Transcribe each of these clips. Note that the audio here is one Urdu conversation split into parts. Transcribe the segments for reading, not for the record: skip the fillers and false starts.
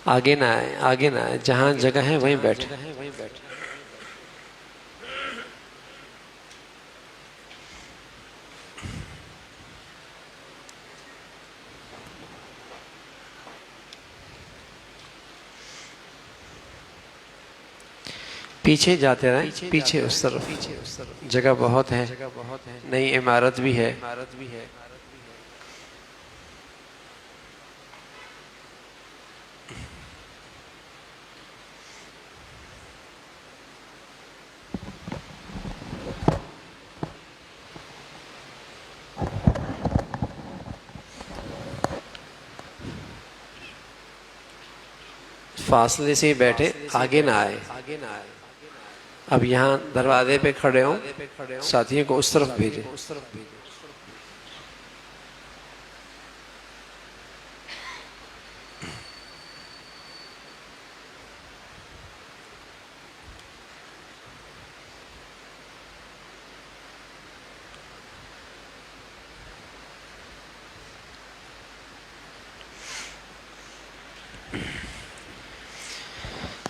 آگے نہ آئے، آگے نہ آئے، جہاں جگہ ہے وہیں بیٹھے۔ پیچھے جاتے رہیں، پیچھے اس طرف جگہ بہت ہے، نئی عمارت بھی ہے۔ فاصلے سے بیٹھے، آگے نہ آئے۔ اب یہاں دروازے پہ کھڑے ہوں، ساتھیوں کو اس طرف بھیجیں۔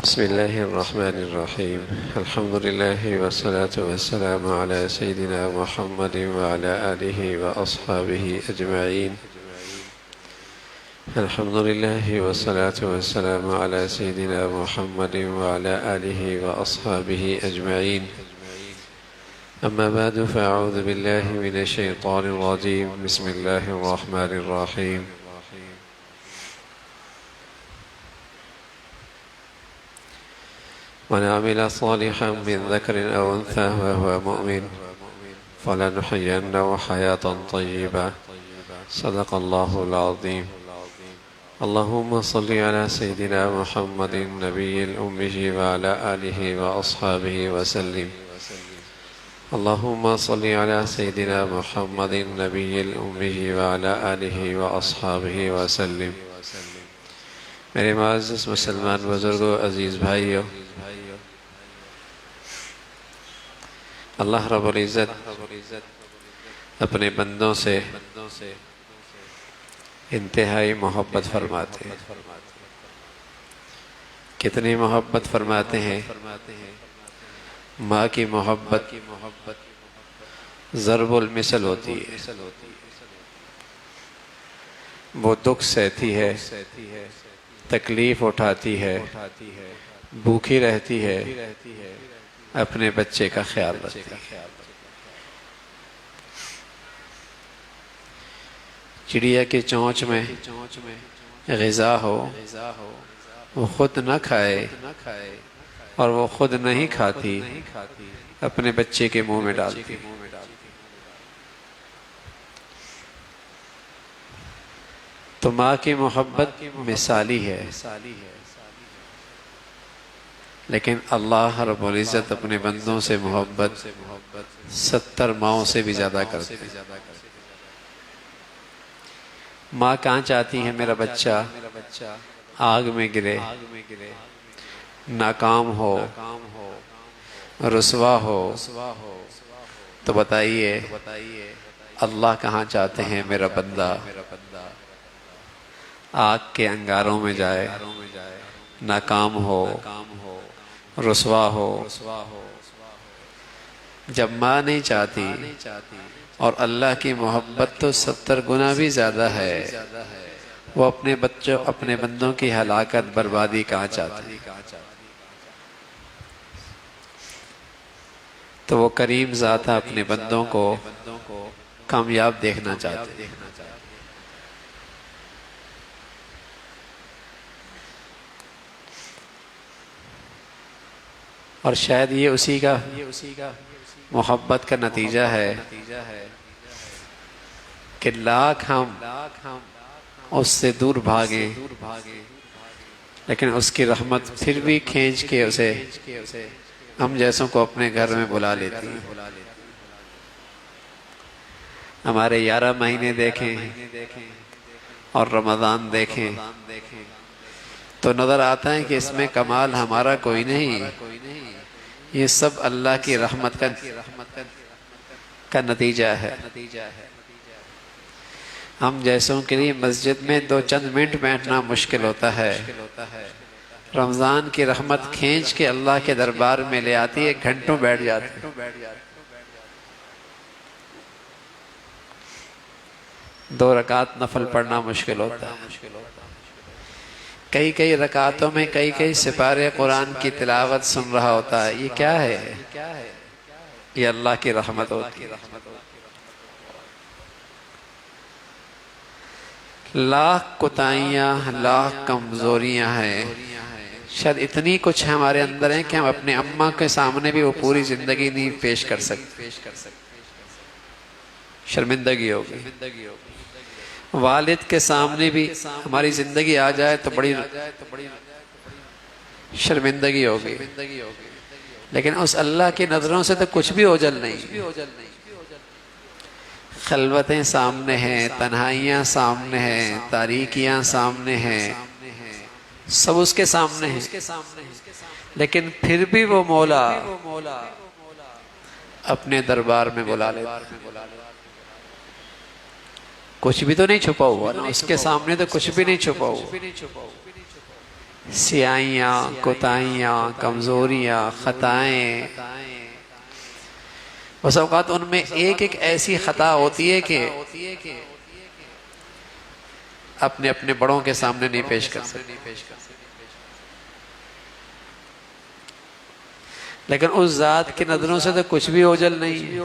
بسم اللہ الرحمن الرحیم، الحمدللہ والصلاة والسلام علی سیدنا محمد وعلی آلہ واصحابہ اجمعین۔ الحمدللہ والصلاة والسلام علی سیدنا محمد وعلی آلہ واصحابہ اجمعین۔ اما بعد فاعوذ باللہ من الشیطان الرجیم، بسم اللہ الرحمن الرحیم۔ من عمل صالحا من ذكر أو أنثى وهو مؤمن فلنحيينه حياة طيبة، صدق الله العظيم۔ اللهم صل على سيدنا محمد النبي الأمي وعلى آله وأصحابه وسلم۔ اللهم صل على سيدنا محمد النبي الأمي وعلى آله وأصحابه وسلم۔ میرے معزز مسلمان بزرگوں، عزیز بھائیوں، اللہ رب العزت اپنے بندوں سے انتہائی محبت فرماتے ہیں۔ کتنی محبت فرماتے ہیں؟ ماں کی محبت ضرب المثل ہوتی ہے۔ وہ دکھ سہتی ہے، تکلیف اٹھاتی ہے، بھوکی رہتی ہے، اپنے بچے کا خیال رکھتی ہے۔ چڑیا کے چونچ میں غذا ہو، وہ خود نہ کھائے اور وہ خود نہیں کھاتی، اپنے بچے کے منہ میں ڈالتی۔ تو ماں کی محبت مثالی ہے، لیکن اللہ رب العزت اپنے بندوں سے محبت 70 ماؤں سے بھی زیادہ کرتے ہیں۔ ماں کہاں چاہتی ہے میرا بچہ آگ میں گرے، ناکام ہو، رسوا ہو؟ تو بتائیے اللہ کہاں چاہتے ہیں میرا بندہ آگ کے انگاروں میں جائے، ناکام ہو، رسوا ہو؟ جب ماں نہیں چاہتی، اور اللہ کی محبت تو 70 گنا بھی زیادہ ہے، وہ اپنے بندوں کی ہلاکت بربادی کہاں چاہتی؟ تو وہ کریم ذات اپنے بندوں کو کامیاب دیکھنا چاہتے ہیں۔ اور شاید یہ اسی کا محبت کا نتیجہ ہے کہ لاکھ ہم اس سے دور بھاگیں، لیکن اس کی رحمت پھر بھی کھینچ کے اسے ہم جیسوں کو اپنے گھر میں بلا لیتی ہے۔ ہمارے 11 مہینے دیکھیں اور رمضان دیکھیں تو نظر آتا ہے کہ اس میں کمال ہمارا کوئی نہیں، یہ سب اللہ کی رحمت کا نتیجہ ہے۔ ہم جیسوں کے لیے مسجد میں 2 منٹ بیٹھنا مشکل ہوتا ہے، رمضان کی رحمت کھینچ کے اللہ کے دربار میں لے آتی ہے، گھنٹوں بیٹھ جاتے ہیں۔ 2 رکعت نفل پڑھنا مشکل ہوتا ہے، کئی رکعتوں میں کئی سپارے قرآن کی تلاوت سن رہا ہوتا ہے۔ یہ کیا ہے؟ یہ اللہ کی رحمت ہوتی ہے۔ لاکھ کوتاہیاں، لاکھ کمزوریاں ہیں، شاید اتنی کچھ ہمارے اندر ہیں کہ ہم اپنے اماں کے سامنے بھی وہ پوری زندگی نہیں پیش کر سکتے، شرمندگی ہوگی۔ والد کے سامنے بھی ہماری زندگی آ جائے تو بڑی شرمندگی ہوگی، لیکن اس اللہ کی نظروں سے تو کچھ بھی اوجھل نہیں۔ خلوتیں سامنے ہیں، تنہائیاں سامنے ہیں، تاریکیاں سامنے ہیں، سب اس کے سامنے ہیں، لیکن پھر بھی وہ مولا اپنے دربار میں بلا لیتا ہے۔ کچھ بھی تو نہیں چھپا ہوا نا، اس کے سامنے تو کچھ بھی نہیں چھپا ہوا۔ سیاہیاں، کوتاہیاں، کمزوریاں، خطائیں، بس اوقات ان میں ایک ایسی خطا ہوتی ہے کہ اپنے بڑوں کے سامنے نہیں پیش کر سکتے، لیکن اس ذات کی نظروں سے تو کچھ بھی اوجھل نہیں۔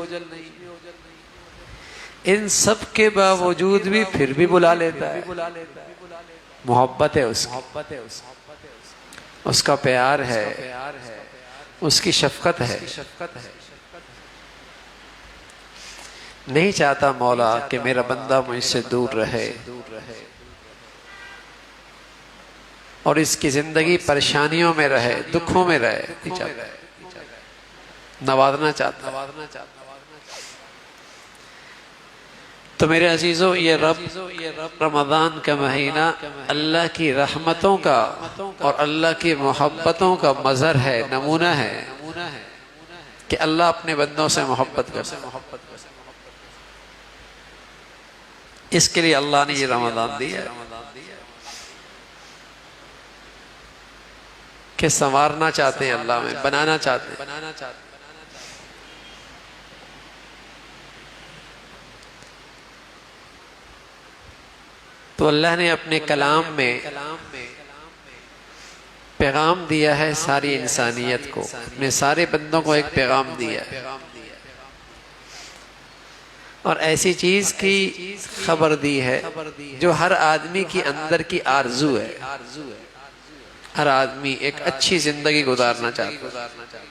ان سب کے باوجود بھی پھر بھی بلا لیتا ہے۔ محبت ہے اس کا پیار ہے، اس کی شفقت ہے۔ نہیں چاہتا مولا کہ میرا بندہ مجھ سے دور رہے اور اس کی زندگی پریشانیوں میں رہے، دکھوں میں رہے، نہیں چاہتا، نوازنا چاہتا۔ تو میرے عزیزو، یہ رمضان کا مہینہ اللہ کی رحمتوں کا اور اللہ کی محبتوں کا مظہر ہے، نمونہ ہے کہ اللہ اپنے بندوں سے محبت کرتا ہے۔ اس کے لیے اللہ نے یہ رمضان دیا ہے کہ سنوارنا چاہتے ہیں، اللہ میں بنانا چاہتے ہیں۔ تو اللہ نے اپنے کلام میں پیغام دیا ہے ساری انسانیت کو، اپنے سارے بندوں کو ایک پیغام دیا ہے، اور ایسی چیز کی خبر دی ہے جو ہر آدمی کی اندر کی آرزو ہے۔ ہر آدمی ایک اچھی زندگی گزارنا چاہتا ہے،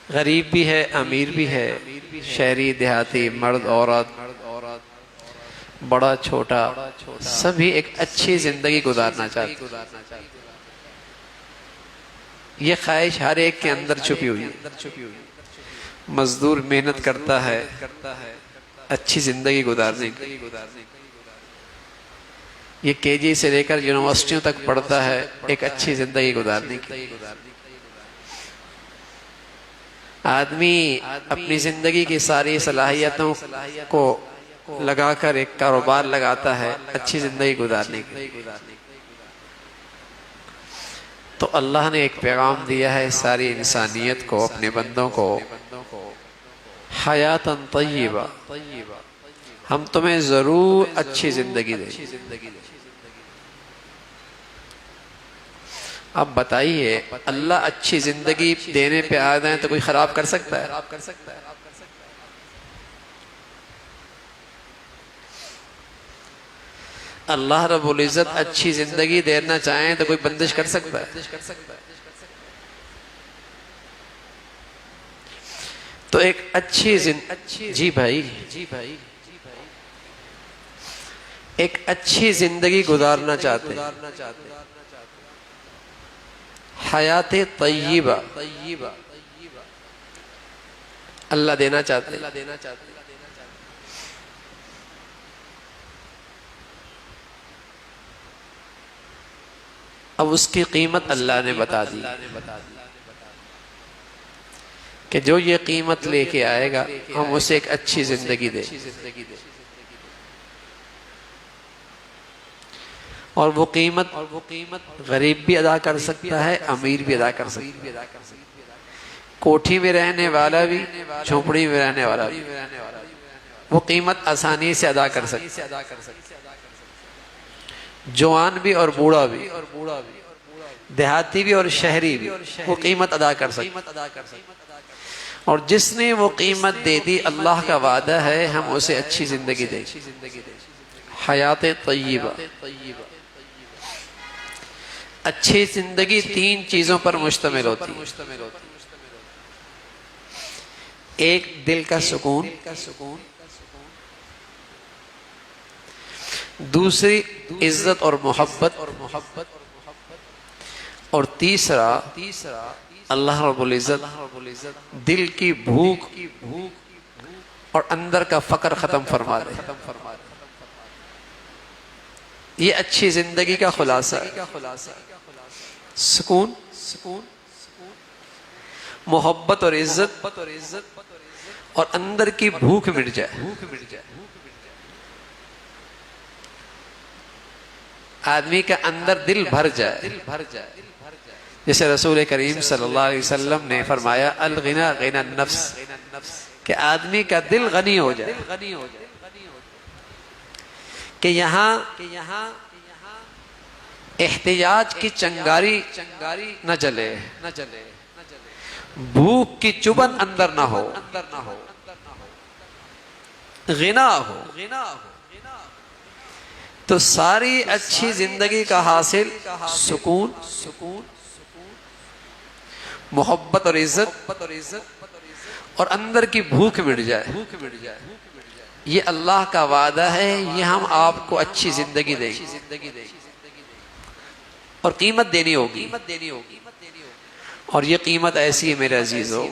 غریب بھی ہے، امیر بھی ہے، شہری دیہاتی، مرد عورت، بڑا چھوٹا، سبھی ایک اچھی زندگی گزارنا چاہتے ہیں۔ یہ خواہش ہر ایک کے اندر چھپی ہوئی ہے۔ مزدور محنت کرتا ہے اچھی زندگی گزارنے کی، یہ کے جی سے لے کر یونیورسٹیوں تک پڑھتا ہے ایک اچھی زندگی گزارنے کی۔ آدمی اپنی زندگی کی ساری صلاحیتوں کو لگا کر ایک کاروبار لگاتا ہے اچھی زندگی گزارنے کی۔ تو اللہ نے ایک پیغام دیا ہے ساری انسانیت کو، اپنے بندوں کو، حیاتاً طیبہ، ہم تمہیں ضرور اچھی زندگی دیں گے۔ اب بتائیے، اللہ اچھی زندگی دینے پہ آ جائیں تو کوئی خراب کر سکتا ہے؟ اللہ رب العزت اچھی زندگی دینا چاہیں تو کوئی بندش کر سکتا ہے؟ تو ایک اچھی جی بھائی ایک اچھی زندگی گزارنا چاہتے ہیں، حیات طیبہ اللہ دینا چاہتے ہیں۔ اب اس کی قیمت اللہ نے بتا دی کہ جو یہ قیمت لے کے آئے گا ہم اسے ایک اچھی زندگی دیں، اور وہ قیمت غریب بھی ادا کر سکتا ہے، امیر بھی ادا کر سکتا ہے، کوٹھی میں رہنے والا بھی، جھونپڑی میں رہنے والا بھی وہ قیمت آسانی سے ادا کر سکتا ہے، جوان بھی اور بوڑھا بھی، دیہاتی بھی اور شہری بھی وہ قیمت ادا کر سکتا ہے۔ اور جس نے وہ قیمت دے دی، اللہ کا وعدہ ہے ہم اسے اچھی زندگی دیں گے، حیات طیبہ۔ اچھی زندگی تین چیزوں پر مشتمل ہوتی ہے، ایک دل کا سکون، دوسری عزت اور محبت، اور تیسرا اللہ رب العزت دل کی بھوک اور اندر کا فقر ختم فرما دے۔ یہ اچھی زندگی کا خلاصہ ہے، سکون، محبت اور عزت، اور اندر کی بھوک مٹ جائے۔ آدمی کا اندر دل بھر جائے، جیسے رسول کریم صلی اللہ علیہ وسلم نے فرمایا الغنی غنی النفس، کہ آدمی کا دل غنی ہو جائے، کہ یہاں احتیاج کی چنگاری نہ جلے، بھوک کی چبن اندر نہ ہو، غنا ہو۔ تو ساری اچھی زندگی کا حاصل سکون، محبت اور عزت، اور اندر کی بھوک مٹ جائے۔ یہ اللہ کا وعدہ ہے، یہ ہم آپ کو اچھی زندگی دیں گے، اور قیمت دینی ہوگی۔ اور یہ قیمت ایسی ہے میرے عزیزو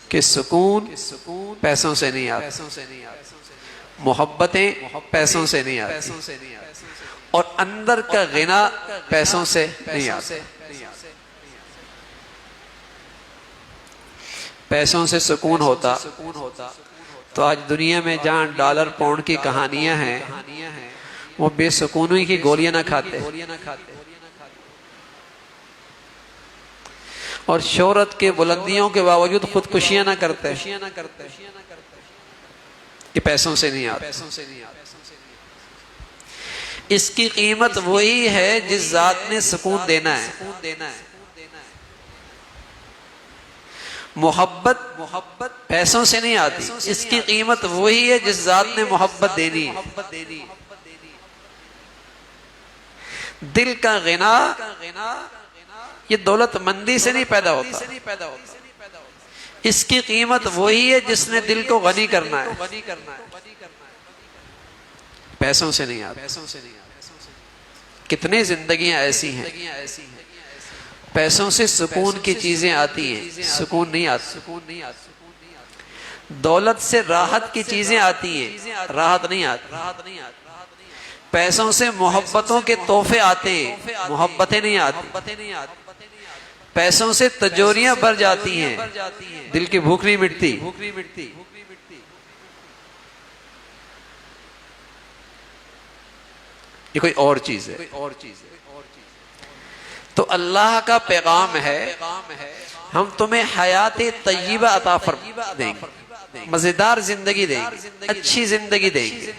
کہ سکون پیسوں سے نہیں آتا، محبتیں پیسوں سے نہیں آتی، اور اندر کا غنا پیسوں سے نہیں آتا۔ پیسوں سے سکون ہوتا تو آج دنیا میں جہاں ڈالر پاؤنڈ کی کہانیاں ہیں وہ بے سکونی کی گولیاں نہ کھاتے، اور شہرت کے بلندیوں کے باوجود خودکشیاں نہ کرتے، یہ پیسوں سے نہیں آتا۔ اس کی قیمت وہی ہے جس ذات نے سکون دینا ہے۔ محبت پیسوں سے نہیں آتی، اس کی قیمت وہی ہے جس ذات نے محبت دینی ہے۔ دل کا غنا یہ دولت مندی سے نہیں پیدا ہوتا، اس کی قیمت وہی ہے جس نے دل کو غنی کرنا ہے، پیسوں سے نہیں آتا۔ کتنے زندگیاں ایسی ہیں پیسوں سے سکون کی چیزیں آتی ہیں، سکون نہیں آتی۔ دولت سے راحت کی چیزیں آتی ہیں، راحت نہیں آتی۔ پیسوں سے محبتوں کے تحفے آتے ہیں، محبتیں نہیں آتی۔ پیسوں سے تجوریاں بھر جاتی ہیں، دل کی بھوک نہیں مٹتی۔ یہ کوئی اور چیز ہے۔ تو اللہ کا پیغام ہے ہم تمہیں حیات طیبہ عطا فرما دیں گے، مزیدار زندگی دیں گے، اچھی زندگی دیں گے،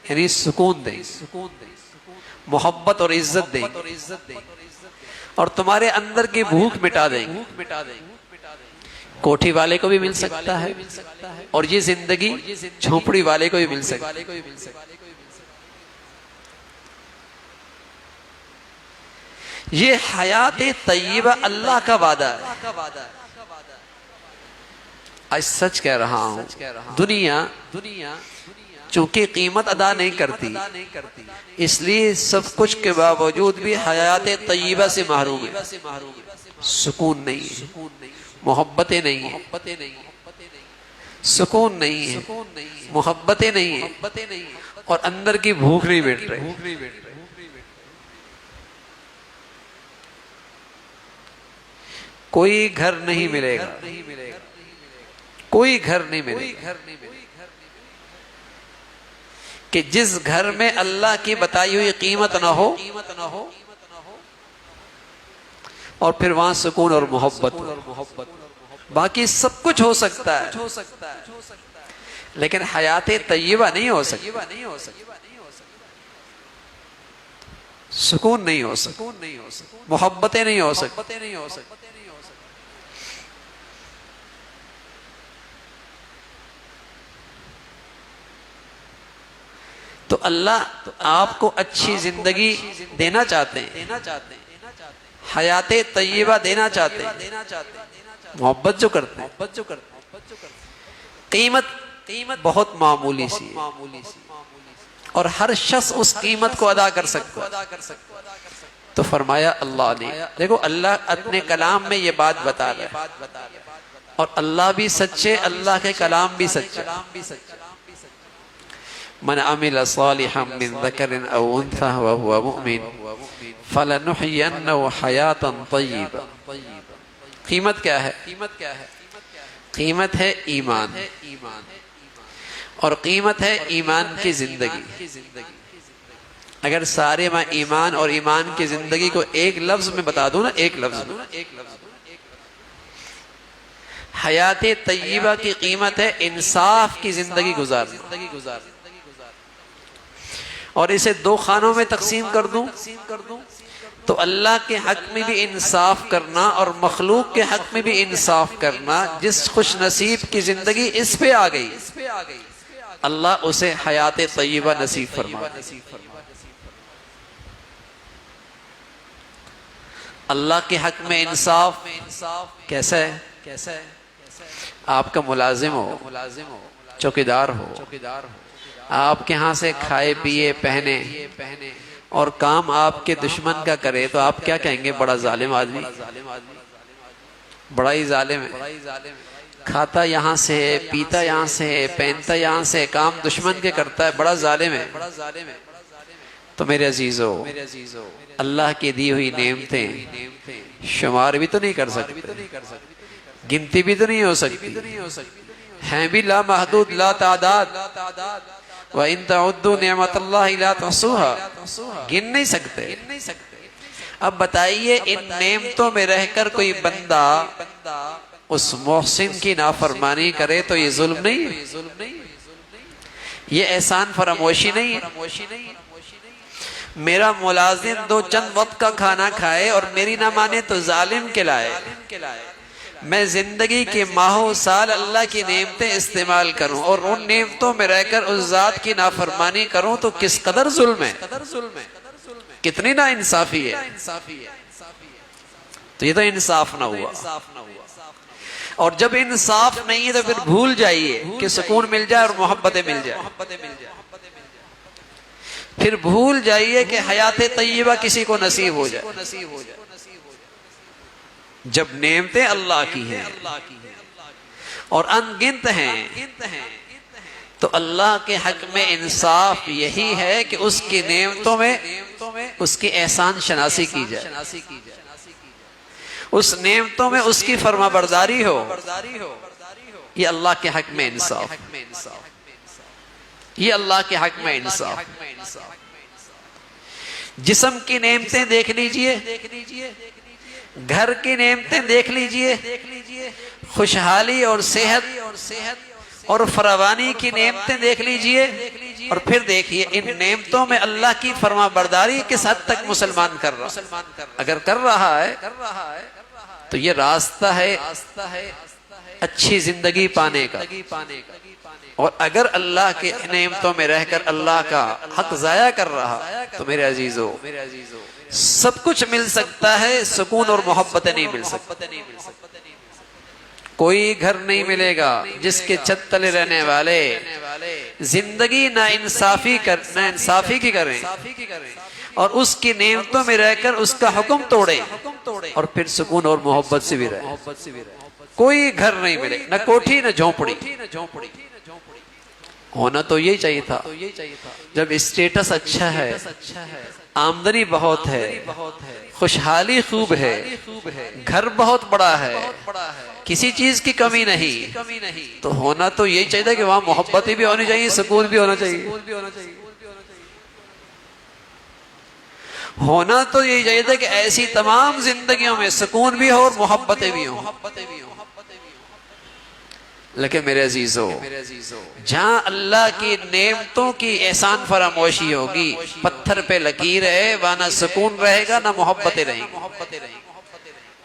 یعنی سکون دیں گے، محبت اور عزت دیں گے، اور تمہارے اندر کی بھوک مٹا دیں گے۔ کوٹھی والے کو بھی مل سکتا ہے، اور یہ زندگی جھونپڑی والے کو بھی مل سکتا ہے۔ یہ حیات طیبہ اللہ کا وعدہ ہے۔ آج سچ کہہ رہا ہوں، دنیا چونکہ قیمت ادا نہیں کرتی، اس لیے سب کچھ کے باوجود بھی حیات طیبہ سے محروم ہے۔ سکون نہیں ہے، محبتیں نہیں ہیں، سکون نہیں ہے، محبتیں نہیں ہیں، اور اندر کی بھوک نہیں مٹ رہی۔ کوئی گھر نہیں ملے گا، کوئی گھر نہیں ملے گا کہ جس گھر میں اللہ کی بتائی ہوئی قیمت نہ ہو اور پھر وہاں سکون اور محبت ہو۔ باقی سب کچھ ہو سکتا ہے لیکن حیات طیبہ نہیں ہو سکتی، سکون نہیں ہو سکتا، محبتیں نہیں ہو سکتی۔ تو اللہ آپ کو اچھی زندگی دینا چاہتے ہیں، حیات طیبہ دینا چاہتے ہیں، محبت جو کرتے ہیں۔ قیمت بہت معمولی سی ہے اور ہر شخص اس قیمت کو ادا کر سکتا ہے۔ تو فرمایا اللہ نے، دیکھو اللہ اپنے کلام میں یہ بات بتا رہا ہے اور اللہ بھی سچے، اللہ کے کلام بھی سچے۔ من عمل صالحا من ذکر او انثى وهو مؤمن فلنحيينه حياة طیبہ۔ قیمت کیا ہے؟ قیمت ہے ایمان، اور قیمت ہے ایمان کی زندگی۔ اگر سارے میں ایمان اور ایمان کی زندگی کو ایک لفظ میں بتا دوں نا، ایک لفظ میں، حیات طیبہ کی قیمت ہے انصاف کی زندگی گزارنا۔ اور اسے دو خانوں میں تقسیم کر دوں تو اللہ کے حق میں بھی انصاف کرنا اور مخلوق کے حق میں بھی انصاف کرنا۔ جس خوش نصیب کی زندگی اس پہ آ گئی اللہ اسے حیات طیبہ نصیب فرما۔ اللہ کے حق میں انصاف کیسا ہے؟ آپ کا ملازم ہو، چوکیدار ہو، آپ کے ہاں سے کھائے پیے پہنے اور کام آپ کے دشمن کا کرے تو آپ کیا کہیں گے؟ بڑا ظالم آدمی، بڑا ہی ظالم ہے، کھاتا یہاں سے ہے، پیتا یہاں سے ہے، پہنتا یہاں سے، کام دشمن کے کرتا ہے، بڑا ظالم ہے۔ تو میرے عزیزو، اللہ کی دی ہوئی نعمتیں شمار بھی تو نہیں کر سکتے، گنتی بھی تو نہیں ہو سکتی، ہیں بھی لا محدود لا تعداد۔ وَإِن تَعُدُّوا نِعْمَةَ اللَّهِ لَا تُحْصُوهَا، گن نہیں سکتے۔ اب بتائیے ان نعمتوں میں رہ کر کوئی بندہ اس محسن کی نافرمانی کرے تو یہ ظلم نہیں ہے؟ یہ احسان فراموشی نہیں ہے؟ میرا ملازم دو چند وقت کا کھانا کھائے اور میری نہ مانے تو ظالم کہلائے، میں زندگی کے ماہوں سال اللہ کی نعمتیں استعمال کروں اور ان نعمتوں میں رہ کر اس ذات کی نافرمانی کروں تو کس قدر ظلم ہے، کتنی نا انصافی ہے۔ تو یہ تو انصاف نہ ہوا، اور جب انصاف نہیں ہے تو پھر بھول جائیے کہ سکون مل جائے اور محبتیں مل جائے، پھر بھول جائیے کہ حیات طیبہ کسی کو نصیب ہو جائے۔ جب نعمتیں اللہ کی ہیں اور ان گنت ہیں تو اللہ کے حق میں انصاف یہی ہے کہ اس کی نعمتوں میں اس کی احسان شناسی کی جائے، اس نعمتوں میں اس کی فرما برداری ہو۔ یہ اللہ کے حق میں انصاف، یہ اللہ کے حق میں انصاف۔ جسم کی نعمتیں دیکھ لیجئے، گھر کی نعمتیں دیکھ لیجئے، خوشحالی اور صحت اور فراوانی کی نعمتیں دیکھ لیجئے، اور پھر دیکھیے ان نعمتوں میں اللہ کی فرما برداری کس حد تک مسلمان کر رہا۔ اگر کر رہا ہے تو یہ راستہ ہے اچھی زندگی پانے کا، اور اگر اللہ کے نعمتوں میں رہ کر اللہ کا حق ضائع کر رہا تو میرے عزیزو سب کچھ مل سکتا ہے، سکون اور محبت نہیں مل سکتی۔ کوئی گھر نہیں ملے گا جس کے چھت تلے رہنے والے زندگی نا انصافی کی کریں اور اس کی نعمتوں میں رہ کر اس کا حکم توڑے اور پھر سکون اور محبت سے بھی رہے۔ کوئی گھر نہیں ملے، نہ کوٹھی نہ جھونپڑی۔ ہونا تو یہی چاہیے تھا. جب اسٹیٹس اچھا ہے، آمدنی بہت ہے، خوشحالی خوب ہے، گھر بہت بڑا ہے، کسی چیز کی کمی نہیں، تو ہونا تو یہی چاہیے تھا کہ وہاں محبتیں بھی ہونی چاہیے، سکون بھی ہونا چاہیے. ہونا تو یہی چاہیے تھا کہ ایسی تمام زندگیوں میں سکون بھی ہو اور محبتیں بھی ہوں. لیکن میرے عزیزو، جہاں اللہ کی نعمتوں کی احسان فراموشی ہوگی، پتھر پہ لکیر ہے، وہاں نہ سکون رہے گا نہ محبتیں رہیں گی.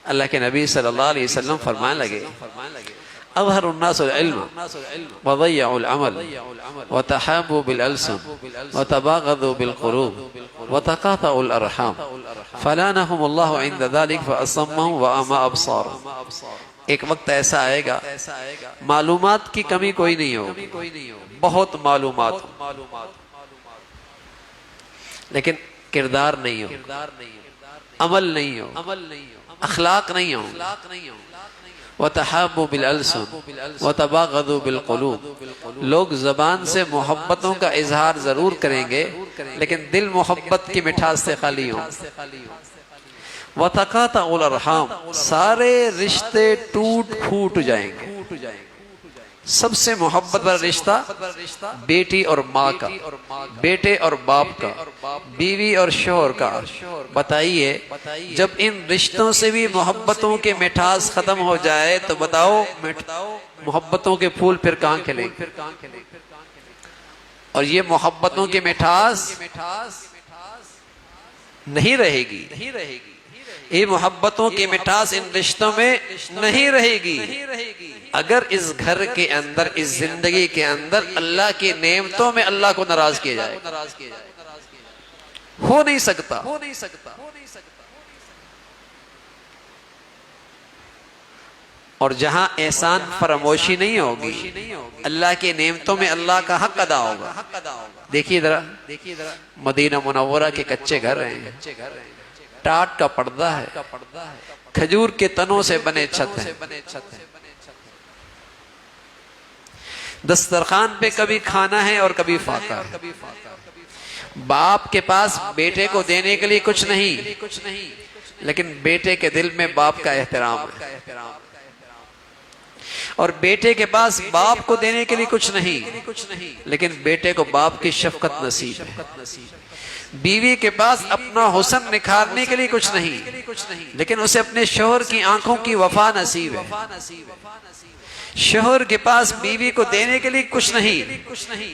اللہ کے نبی صلی اللہ علیہ وسلم فرمانے لگے، اظہر الناس العلم وضيعوا العمل وتحابوا بالألسن وتباغضوا بالقلوب وتقاطعوا الأرحام فلعنهم الله عند ذلك فأصمهم وأعمى أبصارهم. ایک وقت ایسا آئے گا معلومات کی کمی کوئی نہیں ہوگی، بہت معلومات لیکن کردار نہیں ہو، عمل نہیں ہو، اخلاق نہیں ہو. وَتَحَابُوا بِالْأَلْسُنِ وَتَبَاغَضُوا بِالْقُلُوبِ، لوگ زبان سے محبتوں کا اظہار ضرور کریں گے لیکن دل محبت کی مٹھاس سے خالی ہوں. وَتَقَاطَعُوا الْأَرْحَامَ، سارے رشتے ٹوٹ پھوٹ جائیں گے. سب سے محبت والا رشتہ بیٹی اور ماں کا، بیٹے اور باپ کا، بیوی اور شوہر کا. بتائیے جب ان رشتوں سے بھی محبتوں کے مٹھاس ختم ہو جائے تو بتاؤ محبتوں کے پھول پھر کہاں کھلیں گے؟ اور یہ محبتوں کی مٹھاس نہیں رہے گی، یہ محبتوں کی مٹھاس ان رشتوں میں نہیں رہے گی اگر اس گھر کے اندر، اس زندگی کے اندر اللہ کی نعمتوں میں اللہ کو ناراض کیا جائے. ہو نہیں سکتا. اور جہاں احسان فراموشی نہیں ہوگی، اللہ کی نعمتوں میں اللہ کا حق ادا ہوگا. دیکھیے ذرا مدینہ منورہ کے کچے گھر ہیں، ٹاٹ کا پردہ ہے، کھجور کے تنوں سے بنے چھت ہیں. دسترخوان پہ کبھی کھانا ہے اور کبھی فاقہ. باپ کے پاس بیٹے کو دینے کے لیے کچھ نہیں لیکن بیٹے کے دل میں باپ کا احترام ہے. اور بیٹے کے پاس باپ کو دینے کے لیے کچھ نہیں لیکن بیٹے کو باپ کی شفقت نصیب ہے. بیوی کے پاس اپنا حسن نکھارنے کے لیے کچھ نہیں لیکن اسے اپنے شوہر کی آنکھوں کی وفا نصیب ہے. شوہر کے پاس بیوی کو دینے کے لیے کچھ نہیں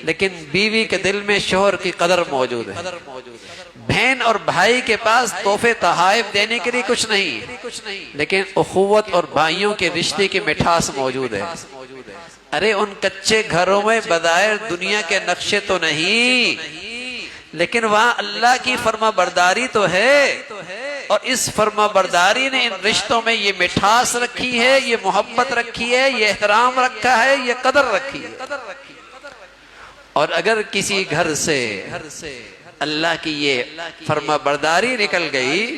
لیکن بیوی کے دل میں شوہر کی قدر موجود ہے. بہن اور بھائی کے پاس تحفے تحائف دینے کے لیے کچھ نہیں لیکن اخوت اور بھائیوں کے رشتے کی مٹھاس موجود ہے. ارے ان کچے گھروں میں بظاہر دنیا کے نقشے تو نہیں لیکن وہاں اللہ کی فرما برداری تو ہے، اور اس فرما برداری نے ان رشتوں میں یہ مٹھاس رکھی ہے، یہ محبت رکھی ہے، یہ احترام رکھا ہے، یہ قدر رکھی ہے. اور اگر کسی گھر سے اللہ کی یہ فرما برداری نکل گئی،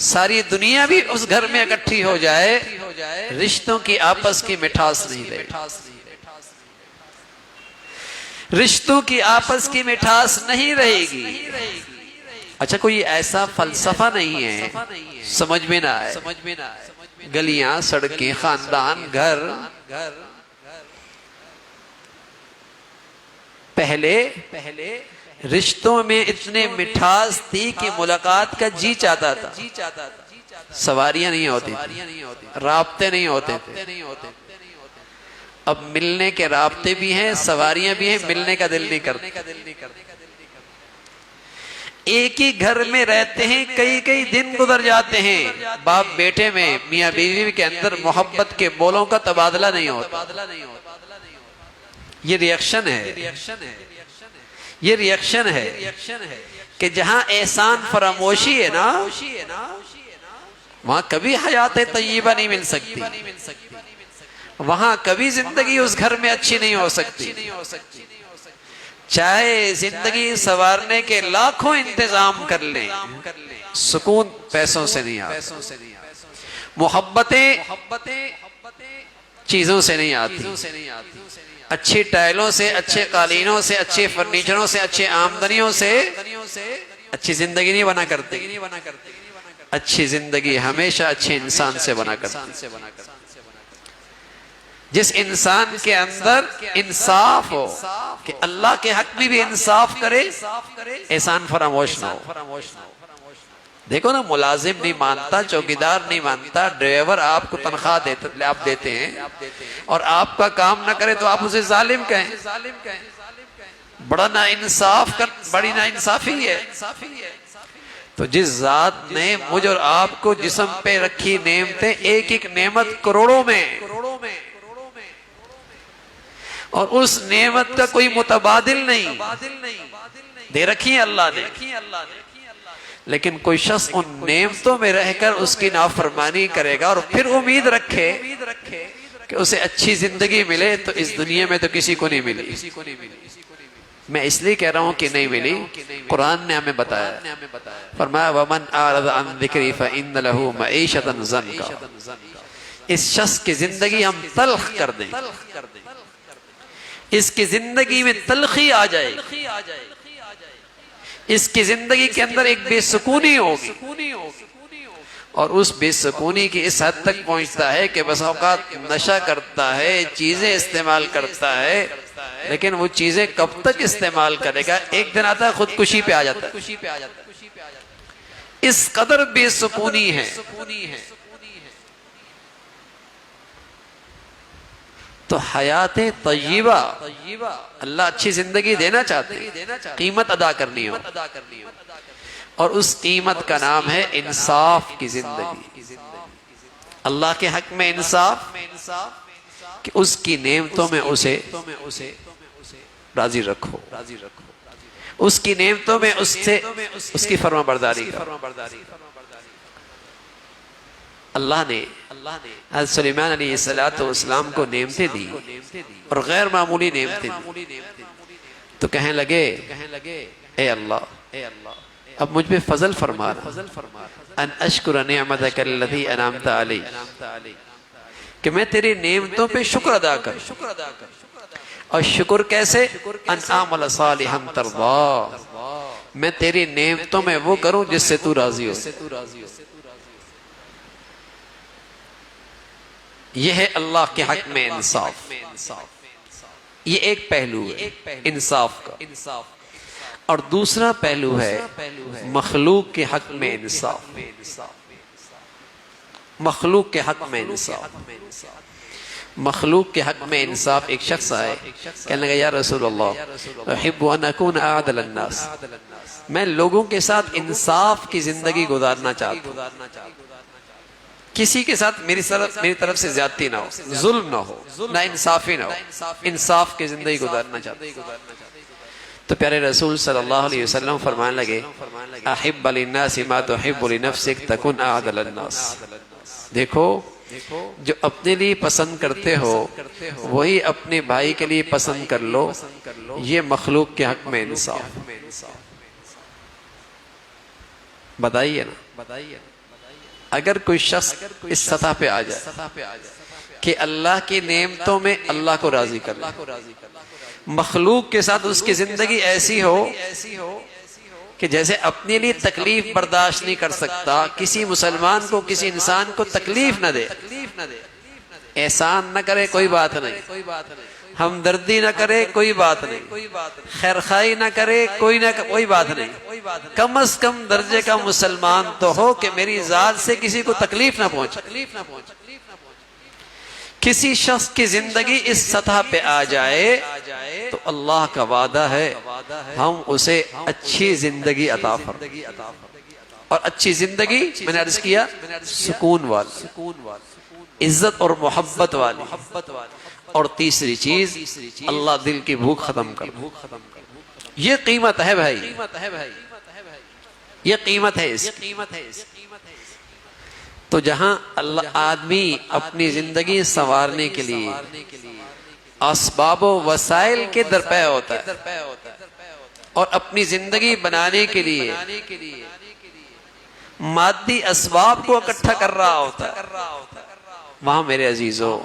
ساری دنیا بھی اس گھر میں اکٹھی ہو جائے، رشتوں کی آپس کی مٹھاس نہیں رہے. رشتوں کی آپس کی مٹھاس نہیں رہے گی. اچھا کوئی ایسا فلسفہ نہیں ہے سمجھ میں نہ آئے. گلیاں، سڑکیں، خاندان، گھر پہلے رشتوں میں اتنے مٹھاس تھی کہ ملاقات کا جی چاہتا تھا. سواریاں نہیں ہوتی تھی، رابطے نہیں ہوتے تھے. اب ملنے کے رابطے بھی ہیں، سواریاں بھی ہیں، ملنے کا دل نہیں کرتا. ایک ہی گھر میں رہتے ہیں، کئی دن گزر جاتے ہیں، باپ بیٹے میں، میاں بیوی کے اندر محبت کے بولوں کا تبادلہ نہیں ہوتا. یہ ریاکشن ہے کہ جہاں احسان فراموشی ہے نا، وہاں کبھی حیات طیبہ نہیں مل سکتی، وہاں کبھی زندگی اس گھر میں اچھی نہیں ہو سکتی. چاہے زندگی سنوارنے کے لاکھوں انتظام کر لیں، سکون پیسوں سے نہیں آتا. محبتیں چیزوں سے نہیں آتی، اچھی ٹائلوں سے، اچھے قالینوں سے، اچھے فرنیچروں سے، اچھے آمدنیوں سے اچھی زندگی نہیں بنا کرتے. اچھی زندگی ہمیشہ اچھے انسان سے بنا کرتے. جس انسان کے اندر انصاف ہو کہ اللہ کے حق میں بھی انصاف کرے، احسان فراموش نہ ہو. دیکھو نا، ملازم نہیں مانتا، چوکیدار نہیں مانتا، ڈرائیور آپ کو تنخواہ آپ دیتے ہیں اور آپ کا کام نہ کرے تو آپ اسے ظالم کہیں. بڑا نا انصاف بڑی نا انصافی ہے. تو جس ذات نے مجھ اور آپ کو جسم پہ رکھی نعمتیں، ایک ایک نعمت کروڑوں میں، اور اس نعمت کا کوئی متبادل نہیں دے رکھی ہے اللہ نے، لیکن کوئی شخص ان نعمتوں میں رہ کر اس کی نافرمانی کرے گا اور پھر امید رکھے کہ اسے اچھی زندگی ملے، تو اس دنیا میں تو کسی کو نہیں ملی. میں اس لیے کہہ رہا ہوں کہ نہیں ملی، قرآن نے ہمیں بتایا، فرمایا وَمَنْ أَعْرَضَ عَنْ ذِكْرِي فَإِنَّ لَهُ مَعِيشَةً ضَنْكًا. اس شخص کی زندگی ہم تلخ کر دیں، اس کی زندگی میں تلخی آ جائے، اس کی زندگی کے اندر ایک بے سکونی ہوگی، اور اس بے سکونی کی اس حد تک پہنچتا ہے کہ بس اوقات نشہ کرتا ہے، چیزیں استعمال کرتا ہے، لیکن وہ چیزیں کب تک استعمال کرے گا؟ ایک دن آتا ہے خودکشی پہ آ جاتا ہے. اس قدر بے سکونی ہے. تو حیات طیبہ، اللہ اچھی زندگی دینا چاہتے ہیں، قیمت ادا کرنی ہو، اور اس قیمت کا نام ہے انصاف کی زندگی. اللہ کے حق میں انصاف کہ اس کی نعمتوں میں اسے راضی رکھو، اس کی نعمتوں میں اس کی فرما برداری کرو. اللہ نے حضرت سلیمان علیہ السلام کو نعمتیں دی، اور غیر معمولی نعمتیں دی. تو کہنے لگے اے اللہ، اب مجھ پہ فضل فرما ان اشکر نعمتک الذی انعمت علی، کہ میں تیری نعمتوں پہ شکر ادا کروں. اور شکر کیسے؟ ان اعمل صالحا ترضا، میں تیری نعمتوں میں وہ کروں جس سے تو راضی ہو. یہ ہے اللہ کے حق میں انصاف. یہ ایک پہلو ہے انصاف کا. اور دوسرا پہلو ہے مخلوق کے حق میں انصاف. مخلوق کے حق میں انصاف. مخلوق کے حق میں انصاف. ایک شخص آئے، کہنے لگا یا رسول اللہ احب ان اکون اعدل الناس، میں لوگوں کے ساتھ انصاف کی زندگی گزارنا چاہتا ہوں، کسی کے ساتھ میری طرف سے زیادتی نہ ہو، ظلم نہ ہو، نہ انصافی نہ ہو، انصاف کی زندگی گزارنا چاہتا ہوں. تو پیارے رسول صلی اللہ علیہ وسلم فرمانے لگے احب للناس ما تحب لنفسک تکن اعدل الناس. دیکھو، جو اپنے لیے پسند کرتے ہو وہی اپنے بھائی کے لیے پسند کر لو. یہ مخلوق کے حق میں انصاف. بتائیے نا، اگر کوئی شخص اس سطح پہ آ جائے کہ اللہ کی نعمتوں میں اللہ کو راضی کر لے، مخلوق کے ساتھ اس کی زندگی ایسی ہو کہ جیسے اپنے لیے تکلیف برداشت نہیں کر سکتا، کسی مسلمان کو، کسی انسان کو تکلیف نہ دے، احسان نہ کرے کوئی بات نہیں، ہمدردی نہ کرے کوئی بات نہیں، خیرخواہی نہ کرے کوئی بات نہیں، کم از کم درجے کا مسلمان تو ہو کہ میری ذات سے کسی کو تکلیف نہ پہنچے. کسی شخص کی زندگی اس سطح پہ آ جائے تو اللہ کا وعدہ ہے ہم اسے اچھی زندگی عطا فرمائیں. اور اچھی زندگی میں نے عرض کیا سکون والی، عزت اور محبت والی. اور تیسری چیز اللہ دل کی بھوک ختم کر. یہ قیمت ہے بھائی، یہ قیمت ہے اس کی. تو جہاں اللہ آدمی اپنی زندگی سنوارنے کے لیے اسباب و وسائل کے درپے ہوتا ہے اور اپنی زندگی بنانے کے لیے مادی اسباب کو اکٹھا کر رہا ہوتا ہے، وہاں میرے عزیزو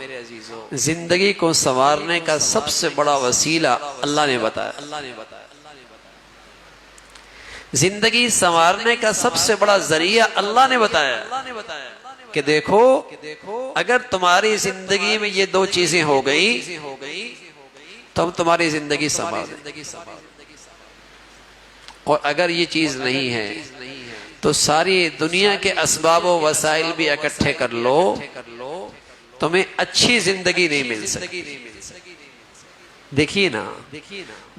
زندگی کو سنوارنے کا سب سے بڑا وسیلہ اللہ نے بتایا. زندگی سنوارنے کا سب سے بڑا ذریعہ اللہ نے بتایا کہ دیکھو اگر تمہاری زندگی میں یہ دو چیزیں ہو گئی تو ہم تمہاری زندگی سنوار دیں، اور اگر یہ چیز نہیں ہے تو ساری دنیا کے اسباب و وسائل بھی اکٹھے کر لو، تمہیں اچھی زندگی نہیں مل سکتی. دیکھیے نا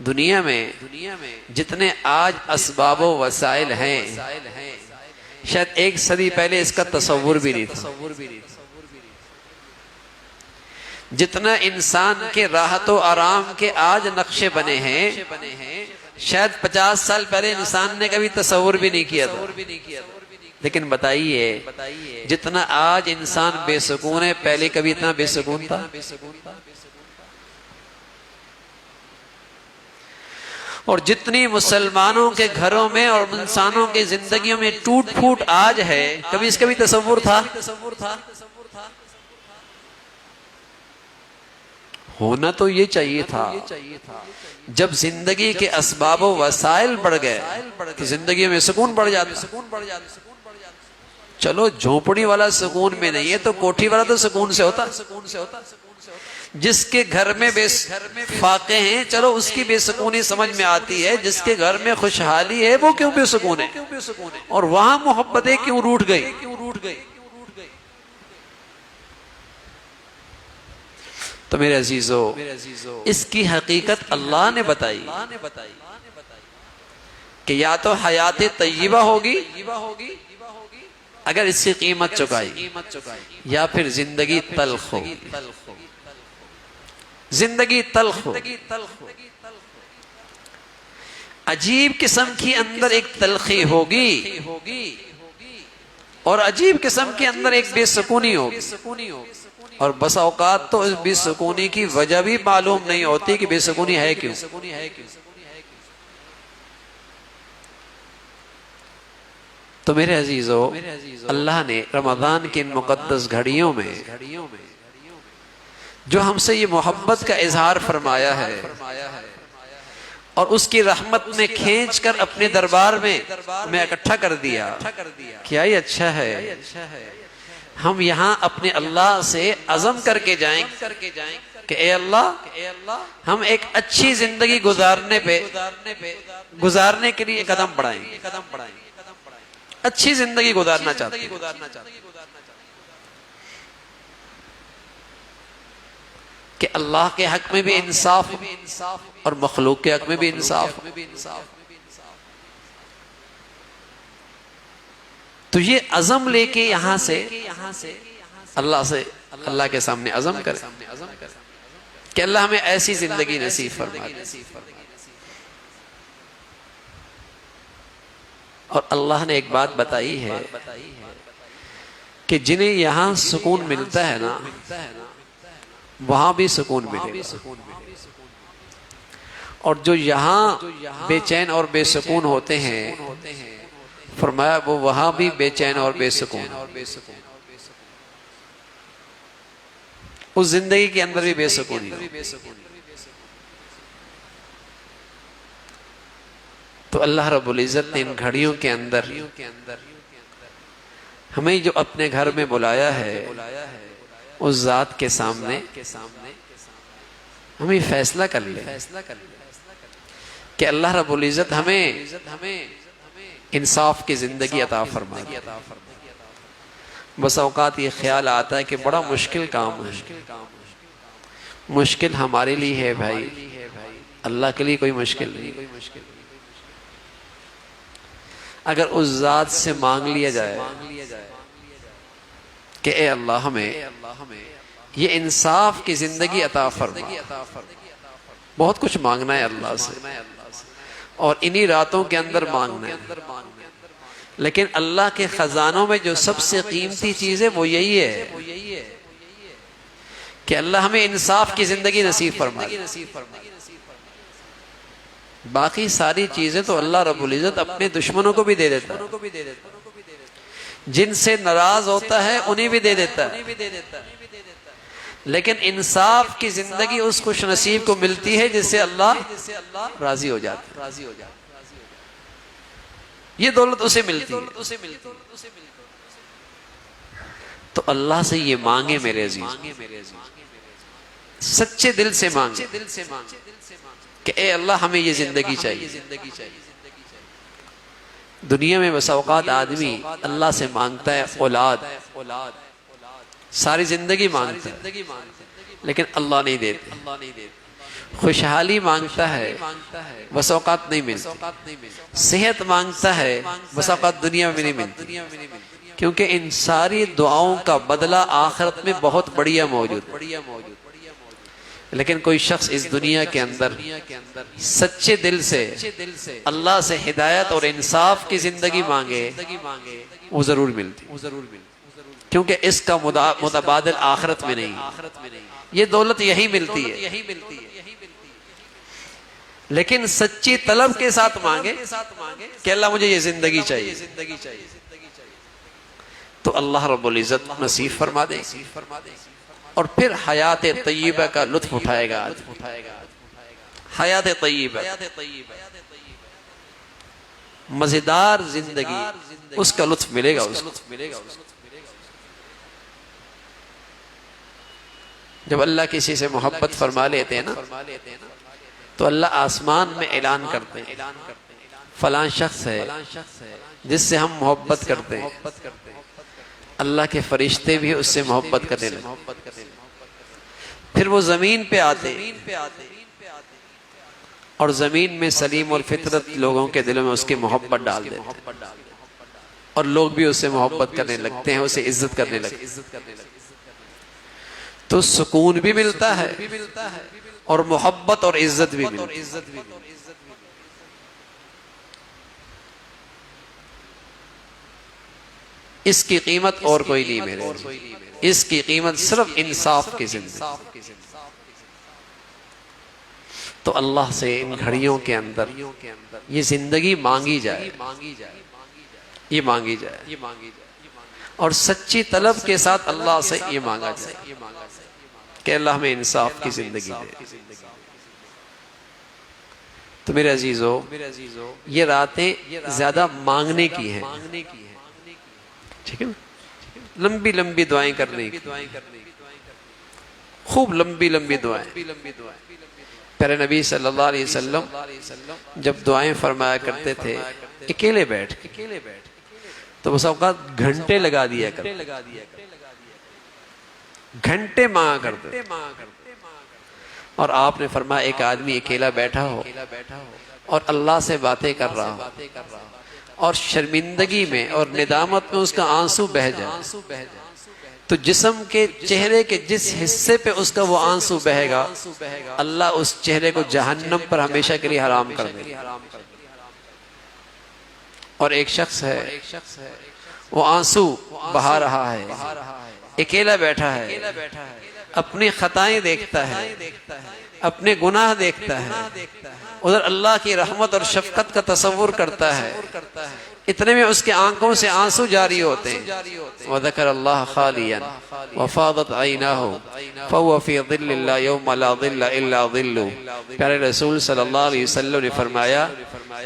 دنیا میں جتنے آج اسباب و وسائل ہیں شاید ایک صدی پہلے اس کا تصور بھی نہیں تھا. جتنا انسان کے راحت و آرام کے آج نقشے بنے ہیں شاید 50 سال پہلے انسان نے کبھی تصور بھی نہیں کیا تھا. لیکن بتائیے جتنا آج انسان بے سکون ہے پہلے کبھی اتنا بے سکون تھا؟ اور جتنی مسلمانوں کے گھروں میں اور انسانوں کے زندگیوں میں ٹوٹ پھوٹ آج ہے کبھی اس کا بھی تصور تھا؟ ہونا تو یہ چاہیے تھا جب زندگی کے اسباب و وسائل بڑھ گئے تو زندگی میں سکون بڑھ جاتا. چلو جھونپڑی والا سکون میں نہیں ہے تو کوٹھی والا تو سکون سے ہوتا. جس کے گھر میں بے فاقے ہیں چلو اس کی بے سکونی سمجھ میں آتی ہے، جس کے گھر میں خوشحالی ہے وہ کیوں بے سکون ہے، اور وہاں محبتیں کیوں روٹھ گئی. تو میرے عزیزو اس کی حقیقت اللہ نے بتائی کہ یا تو حیات طیبہ ہوگی اگر اس کی قیمت چکائی، یا پھر زندگی تلخ ہوگی. زندگی تلخ ہو، عجیب قسم کی اندر ایک تلخی ہوگی اور عجیب قسم کے اندر ایک بے سکونی ہوگی، اور بس اوقات تو اس بے سکونی کی وجہ بھی معلوم نہیں ہوتی کہ بے سکونی ہے کیوں. تو میرے عزیزو اللہ نے رمضان کی ان مقدس گھڑیوں میں جو ہم سے یہ محبت کا اظہار فرمایا ہے اور اس کی رحمت میں کھینچ کر اپنے دربار میں اکٹھا کر دیا، کیا یہ اچھا ہے. ہم یہاں اپنے اللہ سے عزم کر کے جائیں کہ اے اللہ ہم ایک اچھی زندگی گزارنے کے لیے قدم بڑھائیں، اچھی زندگی گزارنا چاہتے ہیں کہ اللہ کے حق میں بھی انصاف اور مخلوق کے حق میں بھی انصاف. تو یہ عزم لے کے یہاں سے اللہ کے سامنے عزم کرے کہ اللہ ہمیں ایسی زندگی نصیب فرما دے. اور اللہ نے ایک بات بتائی ہے کہ جنہیں یہاں سکون ملتا ہے نا وہاں بھی سکون ملے گا، اور جو یہاں بے چین اور بے سکون ہوتے ہیں فرمایا وہ وہاں بھی بے چین اور بے سکون، اس زندگی کے اندر بھی بے سکونی. تو اللہ رب العزت نے ان گھڑیوں کے اندر ہمیں جو اپنے گھر میں بلایا ہے اس ذات کے سامنے ہمیں فیصلہ کر لے کہ اللہ رب العزت ہمیں انصاف کی زندگی عطا فرمائے. بس اوقات یہ خیال آتا ہے کہ بڑا مشکل کام ہے. مشکل ہمارے لیے ہے بھائی، اللہ کے لیے کوئی مشکل نہیں. اگر اس ذات سے مانگ لیا جائے کہ اے اللہ ہمیں یہ انصاف کی زندگی عطا فرما، بہت کچھ مانگنا ہے اللہ سے اور انہی راتوں کے اندر مانگنا ہے. لیکن اللہ کے خزانوں میں جو سب سے قیمتی چیز ہے وہ یہی ہے کہ اللہ ہمیں انصاف کی زندگی نصیب فرمائے. باقی ساری چیزیں تو اللہ رب العزت اپنے دشمنوں کو بھی دے دیتا ہے، جن سے ناراض ہوتا ہے انہیں بھی دے دیتا ہے. لیکن انصاف کی زندگی اس خوش نصیب کو ملتی ہے جس سے اللہ راضی ہو جاتا ہے. یہ دولت اسے ملتی ہے. تو اللہ سے یہ مانگے میرے عزیز، سچے دل سے مانگے کہ اے اللہ ہمیں یہ زندگی چاہیے. دنیا میں بس اوقات آدمی اللہ سے مانگتا ہے اولاد، ساری زندگی مانگتا ہے لیکن اللہ نہیں دیتے. خوشحالی مانگتا ہے بس اوقات نہیں ملتی. صحت مانگتا ہے بس اوقات دنیا میں نہیں ملتی، کیونکہ ان ساری دعاؤں کا بدلہ آخرت میں بہت بڑھیا موجود ہے. لیکن کوئی شخص اس دنیا کے اندر سچے دل سے اللہ سے ہدایت اور انصاف کی زندگی مانگے وہ ضرور ملتی، کیونکہ اس کا متبادل آخرت میں نہیں. یہ دولت یہی ملتی ہے. لیکن سچی طلب کے ساتھ مانگے کہ اللہ مجھے یہ زندگی چاہیے، تو اللہ رب العزت نصیب فرما دے اور پھر حیات طیبہ کا لطف اٹھائے گا. حیات طیبہ، مزیدار زندگی، اس کا لطف ملے گا. جب اللہ کسی سے محبت فرما لیتے ہیں نا تو اللہ آسمان میں اعلان کرتے ہیں فلاں شخص ہے جس سے ہم محبت کرتے ہیں. اللہ کے فرشتے بھی اس سے محبت کرنے لگے. پھر وہ زمین پہ آتے اور زمین میں سلیم اور فطرت لوگوں کے دلوں میں اس کی محبت ڈال دیتے ہیں اور لوگ بھی اس سے محبت کرنے لگتے ہیں، اسے عزت کرنے لگتے ہیں. تو سکون بھی ملتا ہے اور محبت اور عزت بھی ملتی ہے. اس کی قیمت اور کوئی نہیں میرے، اس کی قیمت صرف انصاف کی زندگی. تو اللہ سے ان گھڑیوں کے اندر یہ زندگی مانگی جائے، یہ مانگی جائے اور سچی طلب کے ساتھ اللہ سے یہ مانگا جائے کہ اللہ ہمیں انصاف کی زندگی دے. تو میرے عزیزو، یہ راتیں زیادہ مانگنے کی ہیں، ٹھیک ہے نا؟ لمبی لمبی دعائیں کرنے کی، خوب لمبی لمبی دعائیں. پیارے نبی صلی اللہ علیہ وسلم جب دعائیں فرمایا کرتے تھے اکیلے بیٹھ تو بس اوقات گھنٹے لگا دیا کرتے، گھنٹے مانگا کرتے. اور آپ نے فرمایا ایک آدمی اکیلا بیٹھا ہو اور اللہ سے باتیں کر رہا ہو اور شرمندگی میں اور ندامت میں اس کا آنسو بہہ جائے تو جسم کے چہرے کے جس حصے پہ اس کا وہ آنسو بہے گا اللہ اس چہرے کو جہنم پر ہمیشہ کے لیے حرام کر دے. اور ایک شخص ہے وہ آنسو بہا رہا ہے، اکیلا بیٹھا ہے، اپنی خطائیں دیکھتا ہے، اپنے گناہ دیکھتا ہے، ادھر اللہ کی رحمت اور شفقت کا تصور کرتا ہے. اتنے میں اس کے آنکھوں سے آنسو جاری ہوتے ہیں. وَذَكَرَ اللَّهَ خَالِيًا وَفَاضَتْ عَيْنَاهُ فَهُوَ فِي ظِلِّ اللَّهِ يَوْمَ لَا ظِلَّ إِلَّا ظِلُّهُ. پیارے رسول صلی اللہ علیہ وسلم نے فرمایا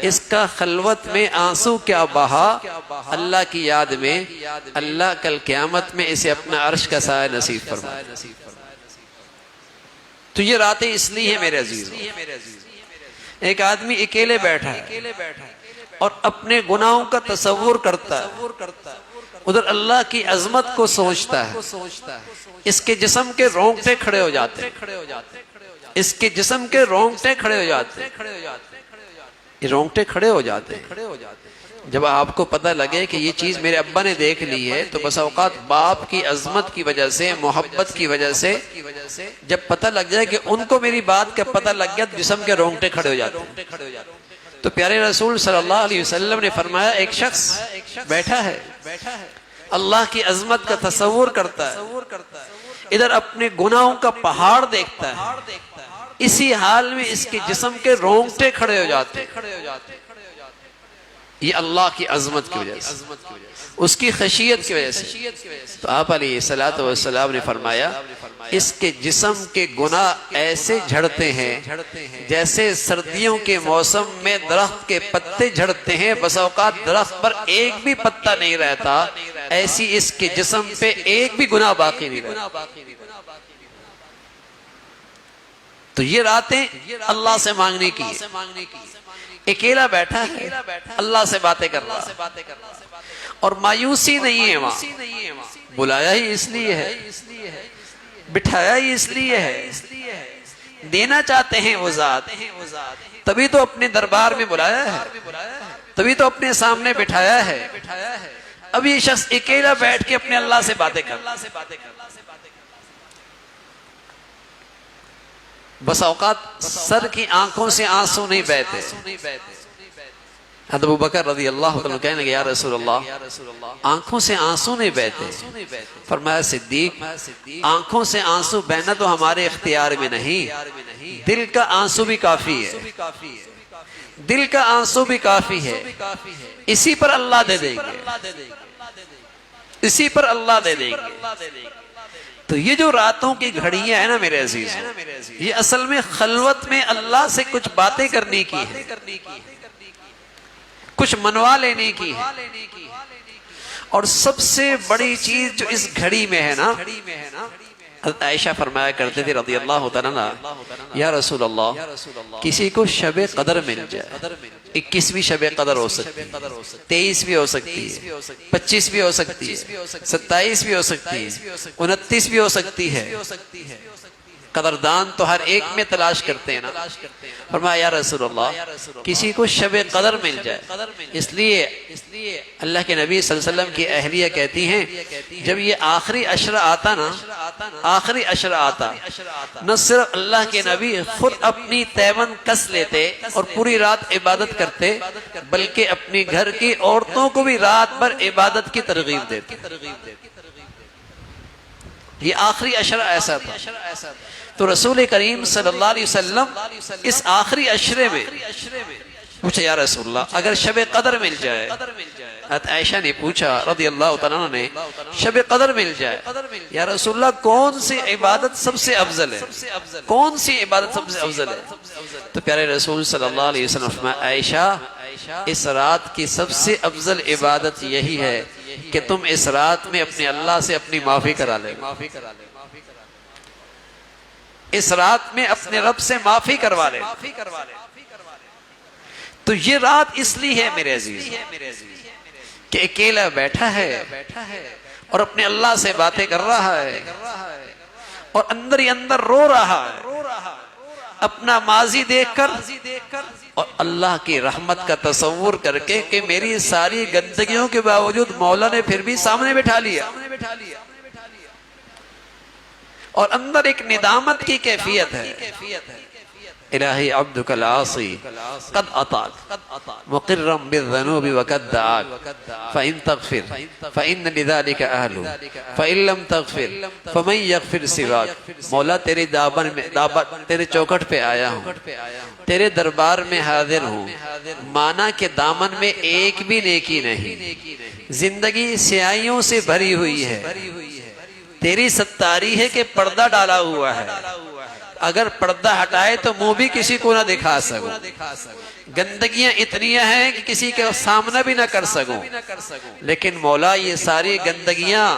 اس کا خلوت میں آنسو کیا بہا اللہ کی یاد میں، اللہ کل قیامت میں اسے اپنا عرش کا سایہ نصیب فرمائے. تو یہ راتیں اس لیے ہیں میرے عزیز. ایک آدمی اکیلے بیٹھا ہے اور اپنے گناہوں کا تصور کرتا ہے، ادھر اللہ کی عظمت کو سوچتا ہے. اس کے جسم کے رونگٹے کھڑے ہو جاتے ہیں، اس کے جسم کے رونگٹے کھڑے ہو جاتے ہیں، یہ رونگٹے کھڑے ہو جاتے ہیں. جب آپ کو پتہ لگے کہ یہ چیز میرے ابا نے دیکھ لی ہے تو بس اوقات باپ کی عظمت کی وجہ سے، محبت کی وجہ سے جب پتہ لگ جائے کہ ان کو میری بات کا پتہ لگ گیا تو جسم کے رونگٹے کھڑے ہو جاتے ہیں. تو پیارے رسول صلی اللہ علیہ وسلم نے فرمایا ایک شخص بیٹھا ہے، اللہ کی عظمت کا تصور کرتا ہے، ادھر اپنے گناہوں کا پہاڑ دیکھتا ہے، اسی حال میں اس کے جسم کے رونگٹے کھڑے ہو جاتے ہیں. یہ اللہ کی عظمت کی وجہ سے، اس کی خشیت کی وجہ سے۔ تو آپ علیہ الصلوۃ والسلام نے فرمایا اس کے جسم کے گناہ ایسے جھڑتے ہیں جیسے سردیوں کے موسم میں درخت کے پتے جھڑتے ہیں، بس اوقات درخت پر ایک بھی پتا نہیں رہتا، ایسی اس کے جسم پہ ایک بھی گناہ باقی نہیں رہتا۔ تو یہ راتیں اللہ سے مانگنے کی ہے۔ اکیلا بیٹھا ہے، اللہ سے باتیں کر رہا ہے، اور مایوسی نہیں ہے، وہاں بلایا ہی اس لیے ہے، بٹھایا ہی اس لیے ہے، دینا چاہتے ہیں وہ ذات، تبھی تو اپنے دربار میں بلایا ہے، تبھی تو اپنے سامنے بٹھایا ہے۔ اب یہ شخص اکیلا بیٹھ کے اپنے اللہ سے باتیں کر رہا ہے۔ بس اوقات سر کی آنکھوں سے آنسو نہیں بہتے۔ حضرت ابوبکر رضی اللہ عنہ کہنے لگے یا رسول اللہ آنکھوں سے آنسو نہیں بہتے۔ فرمایا صدیق آنکھوں سے آنسو بہنا تو ہمارے اختیار میں نہیں، دل کا آنسو بھی کافی ہے، دل کا آنسو بھی کافی ہے، اسی پر اللہ دے دیں گے، اسی پر اللہ دے دیں گے۔ تو یہ جو راتوں کی گھڑیاں ہیں نا میرے عزیز، یہ اصل میں خلوت میں اللہ سے کچھ باتیں کرنے کی ہے، کچھ منوا لینے کی ہے۔ اور سب سے بڑی چیز جو اس گھڑی میں ہے نا، حضرت عائشہ فرمایا کرتے تھے رضی اللہ تعالیٰ یا رسول اللہ کسی کو شب قدر مل جائے، 21ویں شب قدر ہو سکتی ہے، 23 بھی ہو سکتی ہے، 25 بھی ہو سکتی ہے، 27 بھی ہو سکتی ہے، 29 بھی ہو سکتی ہے۔ قدردان تو ہر ایک میں تلاش کرتے ہیں نا۔ فرمایا یا رسول اللہ کسی کو شب قدر مل جائے، اس لیے اللہ کے نبی صلی اللہ علیہ وسلم کی اہلیہ کہتی ہیں جب یہ آخری عشرہ آتا نا، آخری عشرہ آتا، نہ صرف اللہ کے نبی خود اپنی تیمن کس لیتے اور پوری رات عبادت کرتے، بلکہ اپنی گھر کی عورتوں کو بھی رات بھر عبادت کی ترغیب دیتے۔ یہ آخری عشرہ ایسا تھا۔ تو رسول کریم صلی اللہ علیہ وسلم اس آخری عشرے میں پوچھا یا رسول اللہ اگر شب قدر مل جائے، حضرت عائشہ نے پوچھا رضی اللہ تعالیٰ نے شب قدر مل جائے یا رسول اللہ کون سی عبادت سب سے افضل ہے، کون سی عبادت سب سے افضل ہے؟ تو پیارے رسول صلی اللہ علیہ وسلم فرمایا عائشہ اس رات کی سب سے افضل عبادت یہی ہے کہ تم اس رات میں اپنے اللہ سے اپنی معافی کرا لے، اس رات میں اپنے رب سے معافی کروا لے۔ تو یہ رات اس لیے ہے میرے عزیز کہ اکیلا بیٹھا ہے اور اپنے اللہ سے باتیں کر رہا ہے اور اندر ہی اندر رو رہا ہے اپنا ماضی دیکھ کر اور اللہ کی رحمت کا تصور کر کے کہ میری ساری گندگیوں کے باوجود مولا نے پھر بھی سامنے بٹھا لیا، اور اندر ایک ندامت کی کیفیت ہے۔ الہی عبدک العاصی قد اطاک مقرا بالذنوب وقد دعاک فإن تغفر فإن لذلك اہل فإن لم تغفر فمن یغفر سواک۔ مولا تیری دامن میں تیرے چوکھٹ پہ آیا ہوں، تیرے دربار میں حاضر ہوں، مانا کہ دامن میں ایک بھی نیکی نہیں، زندگی سیاہیوں سے بھری ہوئی ہے، تیری ستاری ہے کہ پردہ ڈالا ہوا ہے، اگر پردہ ہٹائے تو منہ بھی کسی کو نہ دکھا سکوں، گندگیاں اتنی ہیں کہ کسی کے سامنا بھی نہ کر سکوں، لیکن مولا یہ ساری گندگیاں،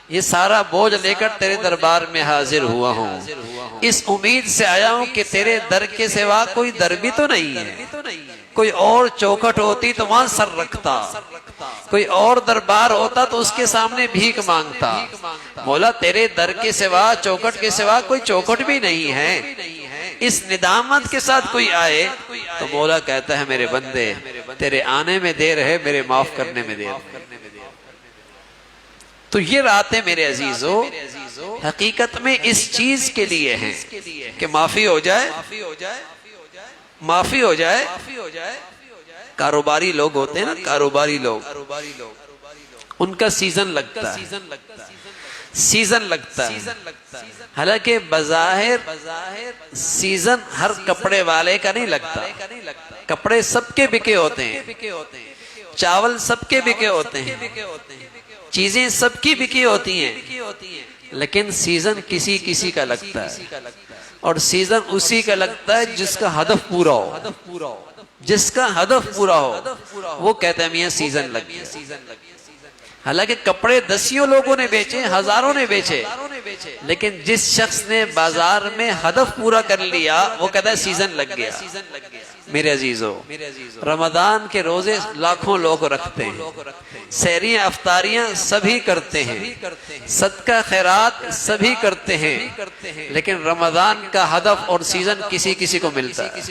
یہ سارا بوجھ لے کر تیرے دربار میں حاضر ہوا ہوں، اس امید سے آیا ہوں کہ تیرے در کے سوا کوئی در بھی تو نہیں ہے، کوئی اور چوکھٹ ہوتی تو وہاں سر رکھتا، کوئی اور دربار ہوتا تو اس کے سامنے بھیک مانگتا، مولا تیرے در کے سوا چوکھٹ کے سوا کوئی چوکھٹ بھی نہیں ہے۔ اس ندامت کے ساتھ کوئی آئے تو مولا کہتا ہے میرے بندے تیرے آنے میں دیر ہے، میرے معاف کرنے میں دیر ہے۔ تو یہ راتیں میرے عزیزو حقیقت میں اس چیز کے لیے ہیں کہ معافی ہو جائے، معافی ہو جائے۔ کاروباری لوگ ہوتے ہیں نا، کاروباری لوگ، ان کا سیزن لگتا ہے، سیزن لگتا ہے، حالانکہ بظاہر سیزن ہر کپڑے والے کا نہیں لگتا، کپڑے سب کے بکے ہوتے ہیں، چاول سب کے بکے ہوتے ہیں، چیزیں سب کی بکی ہوتی ہیں، لیکن سیزن کسی کسی کا لگتا ہے، اور سیزن اسی کا لگتا ہے جس کا ہدف پورا ہو، جس کا ہدف پورا ہو وہ کہتا ہے میاں سیزن لگ گیا۔ حالانکہ کپڑے دسیوں لوگوں نے بیچے، ہزاروں نے بیچے، لیکن جس شخص نے بازار میں ہدف پورا کر لیا وہ کہتا ہے سیزن لگ گیا۔ میرے عزیزو، رمضان کے روزے لاکھوں لوگ رکھتے ہیں، سحریاں افطاریاں سبھی کرتے ہیں، صدقہ خیرات سبھی کرتے ہیں، لیکن رمضان کا ہدف اور سیزن کسی کسی کو ملتا ہے۔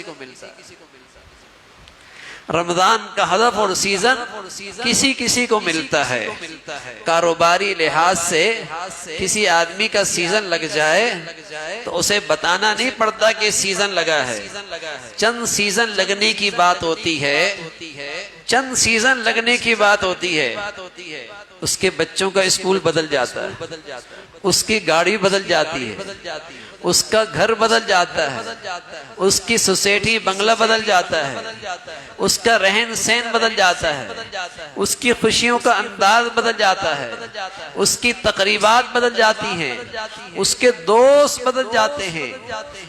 رمضان کا ہدف اور سیزن کسی کسی کو ملتا ہے۔ کاروباری لحاظ سے کسی آدمی کا سیزن لگ جائے تو اسے بتانا نہیں پڑتا کہ سیزن لگا ہے، چند سیزن لگنے کی بات ہوتی ہے، چند سیزن لگنے کی بات ہوتی ہے۔ اس کے بچوں کا اسکول بدل جاتا ہے، اس کی گاڑی بدل جاتی ہے، اس کا گھر بدل جاتا ہے، اس کی سوسائٹی بنگلہ بدل جاتا ہے، اس کا رہن سہن بدل جاتا ہے، اس کی خوشیوں کا انداز بدل جاتا ہے، اس کی تقریبات بدل جاتی ہیں، اس کے دوست بدل جاتے ہیں،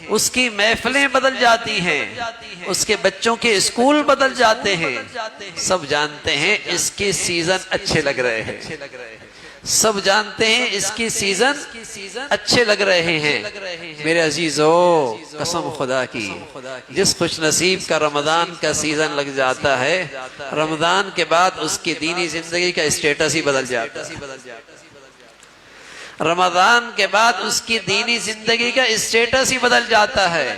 اس کی محفلیں بدل جاتی ہیں، اس کے بچوں کے اسکول بدل جاتے ہیں۔ سب جانتے ہیں اس کی سیزن اچھے لگ رہے ہیں، سب جانتے ہیں اس کی سیزن اچھے لگ رہے ہیں۔ میرے عزیزو، قسم خدا کی، جس خوش نصیب کا رمضان کا سیزن لگ جاتا ہے، رمضان کے بعد اس کی دینی زندگی کا اسٹیٹس ہی بدل جاتا ہے۔ رمضان کے بعد اس کی دینی زندگی کا اسٹیٹس ہی بدل جاتا ہے۔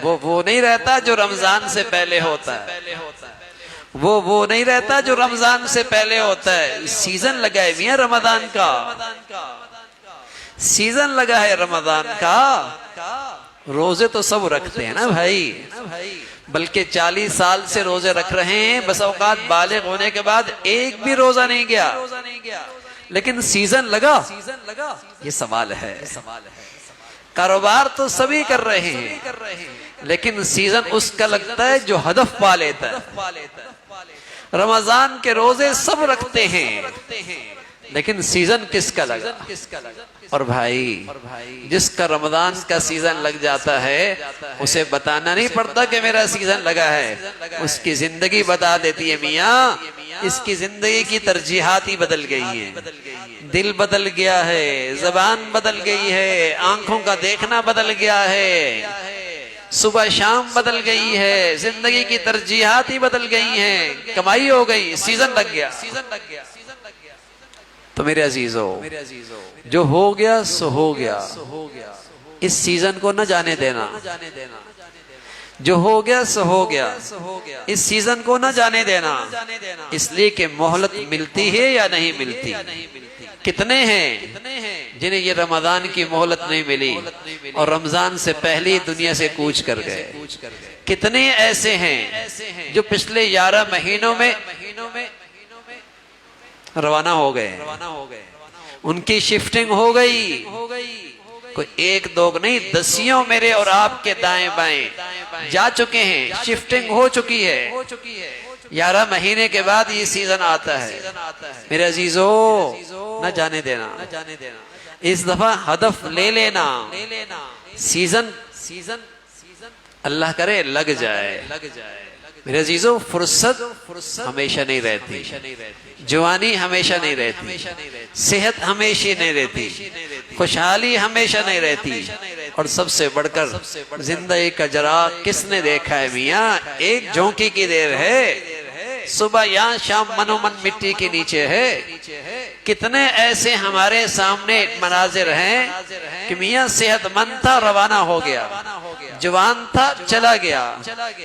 وہ نہیں رہتا جو رمضان سے پہلے ہوتا ہے، وہ نہیں رہتا جو رمضان سے پہلے ہوتا ہے۔ سیزن لگا ہے میاں رمضان کا، سیزن لگا ہے رمضان کا۔ روزے تو سب رکھتے ہیں نا بھائی، بلکہ 40 سال سے روزے رکھ رہے ہیں، بس اوقات بالغ ہونے کے بعد ایک بھی روزہ نہیں گیا، لیکن سیزن لگا، یہ سوال ہے۔ کاروبار تو سبھی کر رہے ہیں، لیکن سیزن اس کا لگتا ہے جو ہدف پا لیتا ہے۔ رمضان کے روزے سب رکھتے ہیں، لیکن سیزن کس کا لگا؟ اور بھائی، جس کا رمضان کا سیزن لگ جاتا ہے اسے بتانا نہیں پڑتا کہ میرا سیزن لگا ہے، اس کی زندگی بتا دیتی ہے میاں اس کی زندگی کی ترجیحات ہی بدل گئی ہیں، دل بدل گیا ہے، زبان بدل گئی ہے، آنکھوں کا دیکھنا بدل گیا ہے، صبح شام بدل گئی ہے، زندگی کی ترجیحات ہی بدل گئی ہیں، کمائی ہو گئی، سیزن لگ گیا۔ تو میرے عزیزو، جو ہو گیا سو ہو گیا، اس سیزن کو نہ جانے دینا۔ جو ہو گیا سو ہو گیا، اس سیزن کو نہ جانے دینا، اس لیے کہ مہلت ملتی ہے یا نہیں ملتی۔ کتنے ہیں جنہیں یہ رمضان کی مہلت نہیں ملی اور رمضان سے پہلے ہی دنیا سے کوچ کر گئے؟ کتنے ایسے ہیں جو پچھلے 11 مہینوں میں روانہ ہو گئے، ان کی شفٹنگ ہو گئی، کوئی ایک دو نہیں، دسیوں میرے اور آپ کے دائیں بائیں جا چکے ہیں، شفٹنگ ہو چکی ہے۔ 11 مہینے کے بعد یہ سیزن آتا ہے۔ میرے عزیزو، نہ جانے دینا، اس دفعہ ہدف لے لینا، سیزن اللہ کرے لگ جائے۔ میرے عزیزو، فرصت ہمیشہ نہیں رہتی، جوانی ہمیشہ نہیں رہتی، صحت ہمیشہ نہیں رہتی، خوشحالی ہمیشہ نہیں رہتی، اور سب سے بڑھ کر زندگی کا جرا کس نے دیکھا ہے میاں؟ ایک جھونکی کی دیر ہے، صبح یا شام منو من مٹی کے نیچے ہے۔ کتنے ایسے ہمارے سامنے مناظر ہیں کہ میاں صحت مند تھا، روانہ ہو گیا، جوان تھا، چلا گیا۔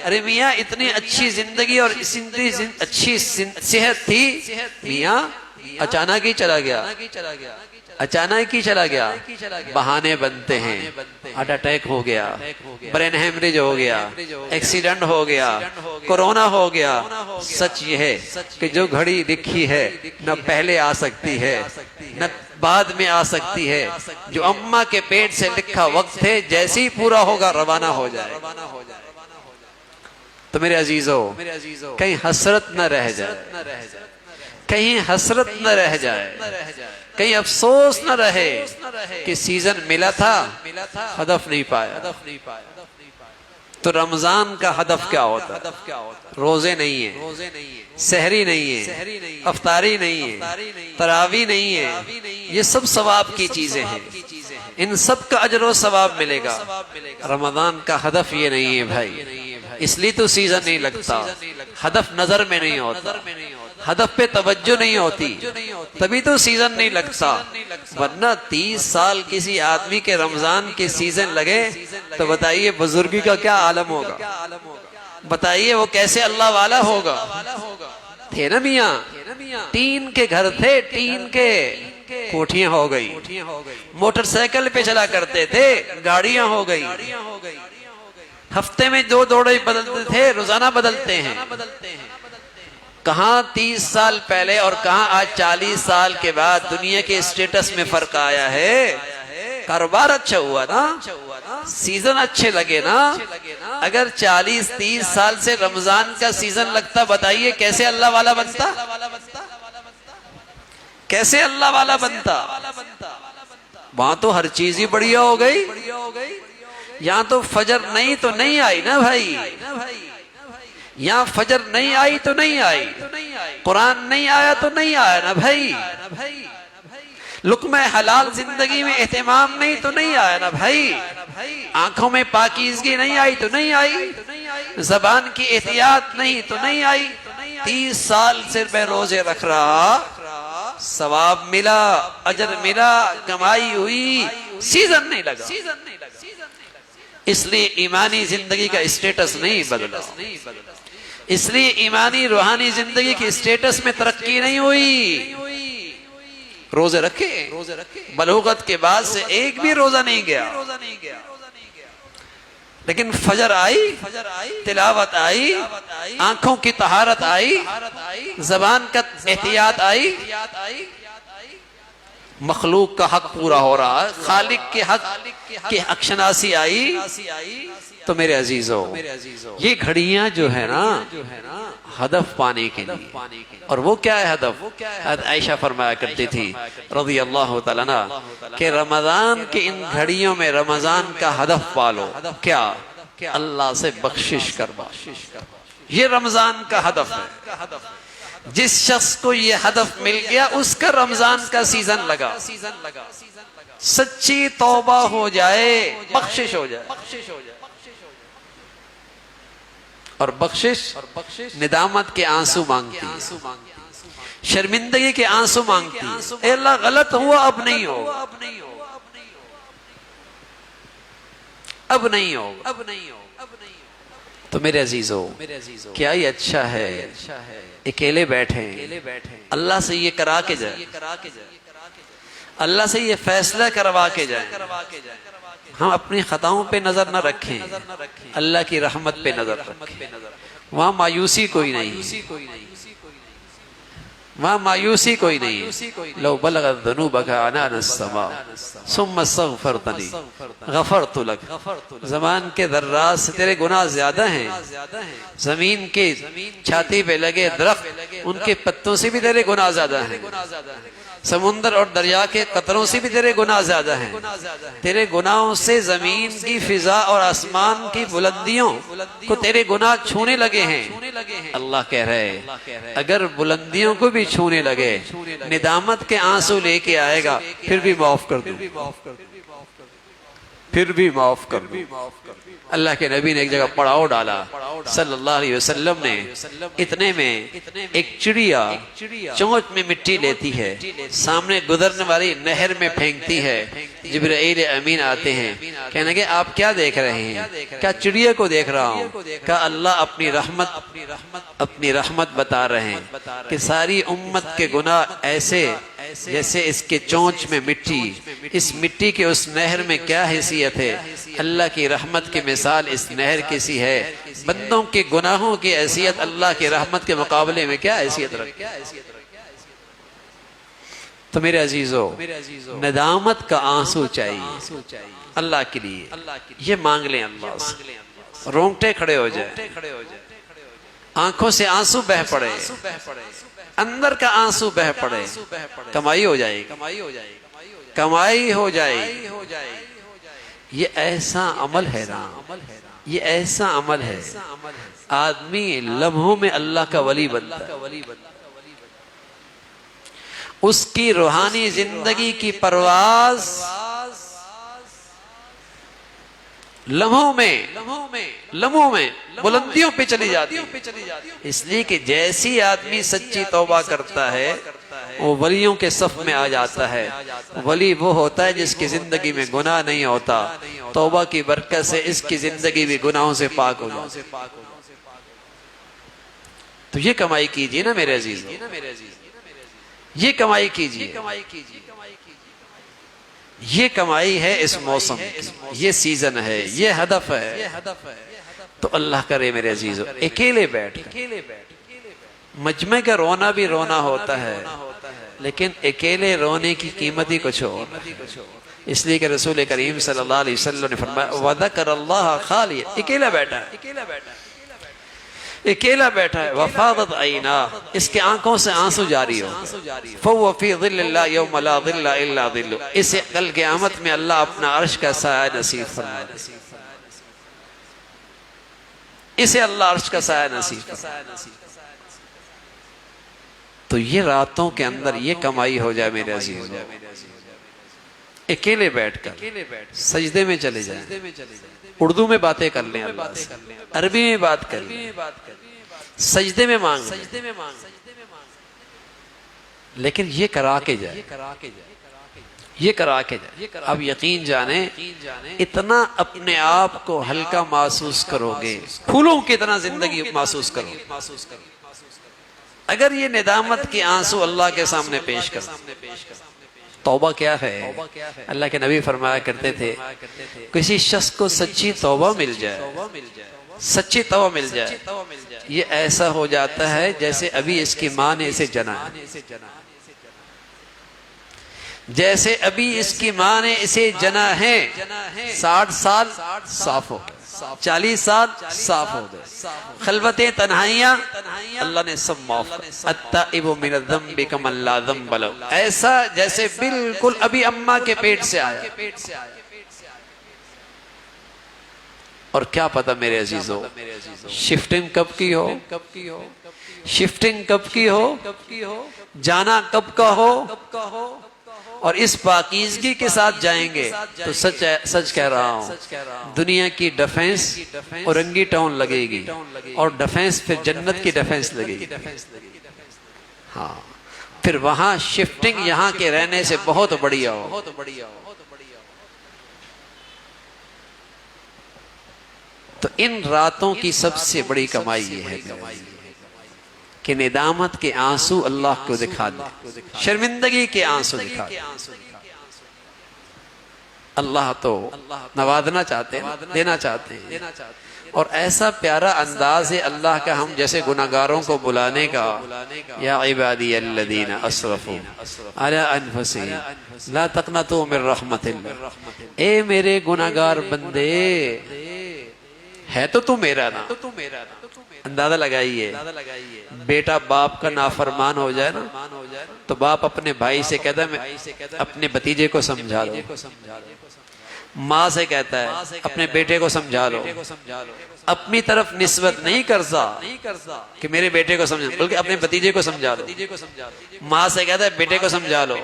ارے میاں اتنی اچھی زندگی اور اتنی اچھی صحت تھی، میاں اچانک ہی چلا گیا، اچانک ہی چلا گیا۔ بہانے بنتے ہیں، ہارٹ اٹیک ہو گیا، برین ہیمریج ہو گیا، ایکسیڈنٹ ہو گیا، کورونا ہو گیا۔ سچ یہ ہے کہ جو گھڑی لکھی ہے نہ پہلے آ سکتی ہے نہ بعد میں آ سکتی ہے۔ جو اماں کے پیٹ سے لکھا وقت ہے، جیسے ہی پورا ہوگا روانہ ہو جائے۔ تو میرے عزیزو کہیں حسرت نہ رہ جائے، کہیں حسرت نہ رہ جائے، کہیں افسوس نہ رہے کہ سیزن ملا تھا ہدف نہیں پایا۔ تو رمضان کا ہدف کیا ہوتا ہے؟ روزے نہیں ہیں، سحری نہیں ہے، افطاری نہیں ہے، تراویح نہیں ہے، یہ سب ثواب کی چیزیں ہیں، ان سب کا اجر و ثواب ملے گا۔ رمضان کا ہدف یہ نہیں ہے بھائی، اس لیے تو سیزن نہیں لگتا، ہدف نظر میں نہیں ہوتا، ہدف پہ توجہ نہیں ہوتی، تبھی تو سیزن نہیں لگتا۔ ورنہ 30 سال کسی آدمی کے رمضان کے سیزن لگے تو بتائیے بزرگی کا کیا عالم ہوگا، بتائیے وہ کیسے اللہ والا ہوگا۔ تھے نا میاں، ٹین کے گھر تھے، ٹین کے کوٹھیاں ہو گئی، موٹر سائیکل پہ چلا کرتے تھے، گاڑیاں ہو گئی، ہفتے میں 2 دوڑے بدلتے تھے، روزانہ بدلتے ہیں۔ کہاں 30 سال پہلے اور کہاں آج 40 سال کے بعد دنیا کے اسٹیٹس میں فرق آیا ہے۔ کاروبار اچھا ہوا نا، سیزن اچھے لگے نا۔ اگر 40-30 سال سے رمضان کا سیزن لگتا، بتائیے کیسے اللہ والا بنتا، کیسے اللہ والا بنتا۔ وہاں تو ہر چیز ہی بڑھیا ہو گئی، یہاں تو فجر نہیں تو نہیں آئی نا بھائی، یہاں فجر نہیں آئی تو نہیں آئی، قرآن نہیں آیا تو نہیں آیا نا بھائی، لقمہ حلال زندگی میں اہتمام نہیں تو نہیں آیا نا بھائی، آنکھوں میں پاکیزگی نہیں آئی تو نہیں آئی، زبان کی احتیاط نہیں تو نہیں آئی۔ 30 سال سے میں روزے رکھ رہا، ثواب ملا، اجر ملا، کمائی ہوئی، سیزن نہیں لگا۔ اس لیے ایمانی زندگی کا اسٹیٹس نہیں بدلا، اس لیے ایمانی روحانی زندگی کی اسٹیٹس میں ترقی نہیں ہوئی۔ روزے رکھے، بلوغت کے بعد سے ایک بھی روزہ نہیں گیا، لیکن فجر آئی، تلاوت آئی، آنکھوں کی طہارت آئی، زبان کا احتیاط آئی، مخلوق کا حق پورا ہو رہا ہے، خالق کے حق کی حق شناسی آئی۔ تو میرے عزیزو، یہ گھڑیاں جو ہے نا ہدف پانے کے لیے، اور وہ کیا ہے ہدف؟ عائشہ فرمایا کرتی تھی رضی اللہ تعالیٰ عنہ کہ رمضان کی ان گھڑیوں میں رمضان کا ہدف پالو۔ کیا؟ اللہ سے بخشش کروا، یہ رمضان کا ہدف ہے۔ جس شخص کو یہ ہدف مل گیا اس کا رمضان کا سیزن لگا، سچی توبہ ہو جائے، بخشش ہو جائے، اور بخشش ندامت کے آنسو مانگتی ہے، شرمندگی کے آنسو مانگتی ہے، اے اللہ غلط ہوا، اب نہیں ہو، اب نہیں ہو۔ تو میرے عزیزو، کیا یہ اچھا ہے اکیلے بیٹھیں، اللہ سے یہ کرا کے جائیں، اللہ سے یہ فیصلہ کروا کے جائیں۔ ہم اپنی خطاؤں پہ نظر نہ رکھیں، اللہ کی رحمت پہ نظر رکھیں۔ وہاں مایوسی کوئی نہیں، وہاں مایوسی کوئی نہیں۔ لو بلغت ذنوبک عنان السماء ثم استغفرتنی غفرت لک۔ زمان کے ذرات سے تیرے گناہ زیادہ ہیں، زمین کے چھاتی پہ لگے درخت ان کے پتوں سے بھی تیرے گناہ زیادہ ہیں، سمندر اور دریا کے قطروں سے بھی تیرے گناہ زیادہ ہیں، تیرے گناہوں سے زمین کی فضا اور آسمان کی بلندیوں کو تیرے گناہ چھونے لگے ہیں۔ اللہ کہہ رہے اگر بلندیوں کو بھی چھونے لگے، ندامت کے آنسو لے کے آئے گا، پھر بھی معاف کر دوں، پھر بھی معاف کر دوں۔ اللہ کے نبی نے ایک جگہ پڑاؤ ڈالا صلی اللہ علیہ وسلم نے، اتنے میں ایک چڑیا چونچ میں مٹی لیتی ہے، سامنے گزرنے والی نہر میں پھینکتی ہے۔ جبرائیل امین آتے ہیں، کہنے لگے آپ کیا دیکھ رہے ہیں؟ کیا چڑیا کو دیکھ رہا ہوں؟ کہا اللہ اپنی رحمت بتا رہے ہیں کہ ساری امت کے گناہ ایسے جیسے اس کے چونچ میں مٹی، اس مٹی کے اس نہر میں کیا حیثیت ہے، اللہ کی رحمت کی مثال اس نہر کی سی ہے، بندوں کے گناہوں کی حیثیت اللہ کی رحمت کے مقابلے میں کیا حیثیت رکھتی ہے۔ تو میرے عزیزو، ندامت کا آنسو چاہیے اللہ کے لیے، یہ مانگ لیں اللہ سے، رونگٹے کھڑے ہو جائے، آنکھوں سے آنسو بہ پڑے، اندر کا آنسو بہ پڑے، کمائی ہو جائے گی، کمائی ہو جائے گی۔ یہ ایسا عمل ہے نا، یہ ایسا عمل ہے، آدمی لمحوں میں اللہ کا ولی بنتا ہے۔ اس کی روحانی زندگی کی پرواز لمحوں میں بلندیوں پہ چلی جاتی ہے، اس لیے کہ جیسی آدمی سچی توبہ کرتا ہے وہ ولیوں کے صف میں آ جاتا ہے۔ ولی وہ ہوتا ہے جس کی زندگی میں گناہ نہیں ہوتا، توبہ کی برکت سے اس کی زندگی بھی گناہوں سے پاک ہو جاتی ہے۔ تو یہ کمائی کیجئے نا میرے عزیز، یہ کمائی کیجئے، یہ کمائی ہے اس موسم کی، یہ سیزن ہے، یہ ہدف ہے۔ تو اللہ کرے میرے عزیزو، اکیلے بیٹھ مجمع کا رونا بھی رونا ہوتا ہے، لیکن اکیلے رونے کی قیمت ہی کچھ اور، اس لیے کہ رسول کریم صلی اللہ علیہ وسلم نے فرمایا وَذَكَرَ اللَّهَ خَالِيًا، اکیلا بیٹھا ہے، اکیلا بیٹھا ہے، وَفَاضَتْ عَيْنَاهُ، اس کے آنکھوں سے آنسو جاری ہو، فَهُوَ فِي ظِلِّ اللَّهِ يَوْمَ لَا ظِلَّ إِلَّا ظِلُّهُ، اسے کل قیامت میں اللہ اپنا عرش کا سایہ نصیب فرمائے، اسے اللہ عرش کا سایہ نصیب فرمائے۔ تو یہ راتوں کے اندر یہ کمائی ہو جائے میرے عزیز، اکیلے بیٹھ کر سجدے میں چلے جائیں، اردو میں باتیں کر لیں اللہ سے، عربی میں بات کر لیں، سجدے میں مانگ لیں، لیکن یہ کرا کے جائے، یہ کرا کے جائے۔ اب یقین جانیں اتنا اپنے آپ کو ہلکا محسوس کرو گے، پھولوں کی طرح زندگی محسوس کرو گے اگر یہ ندامت کے آنسو اللہ کے سامنے پیش کر۔ توبہ کیا ہے؟ اللہ کے نبی فرمایا کرتے تھے کسی شخص کو سچی توبہ مل جائے، سچی توبہ مل جائے، یہ ایسا ہو جاتا ہے جیسے ابھی اس کی ماں نے اسے جنا ہے، جیسے ابھی اس کی ماں نے اسے جنا ہے۔ 60 سال صاف ہو گئے، 40 سال صاف ہو گئے، خلوتیں تنہائیاں اللہ نے سب معاف کر، التائب من الذنب کمن لا ذنب لہ، ایسا جیسے بالکل ابھی اماں کے پیٹ سے آیا۔ اور کیا پتہ میرے عزیزو شفٹنگ کب کی ہو، شفٹنگ کب کی ہو، جانا کب کا ہو، اور اس پاکیزگی کے ساتھ جائیں گے تو سچ کہہ رہا ہوں دنیا کی ڈیفنس اورنگی ٹاؤن لگے گی، اور ڈیفنس پھر جنت کی ڈیفنس لگے گی۔ ہاں پھر وہاں شفٹنگ یہاں کے رہنے سے بہت بڑھیا ہو۔ تو ان راتوں کی سب سے بڑی کمائی یہ ہے کہ ندامت کے آنسو اللہ کو دکھا دیں، شرمندگی کے آنسو دکھا دیں۔ اللہ تو نوازنا چاہتے ہیں، دینا چاہتے ہیں، اور ایسا پیارا انداز ہے اللہ کا ہم جیسے گناہگاروں کو بلانے کا، یا عبادی الذین اسرفوا علی انفسہم لا تقنطوا من رحمت اللہ، اے میرے گناہگار بندے، ہے تو تو میرا نا۔ اندازہ لگائیے بیٹا باپ کا نافرمان ہو جائے نا تو باپ اپنے بھائی سے کہتا ہے میں اپنے بھتیجے کو سمجھا لو، ماں سے کہتا ہے اپنے بیٹے کو سمجھا لو، اپنی طرف نسبت نہیں کرتا کہ میرے بیٹے کو سمجھا، بلکہ اپنے بھتیجے کو سمجھا لو۔ ماں سے کہتا ہے بیٹے کو سمجھا لو۔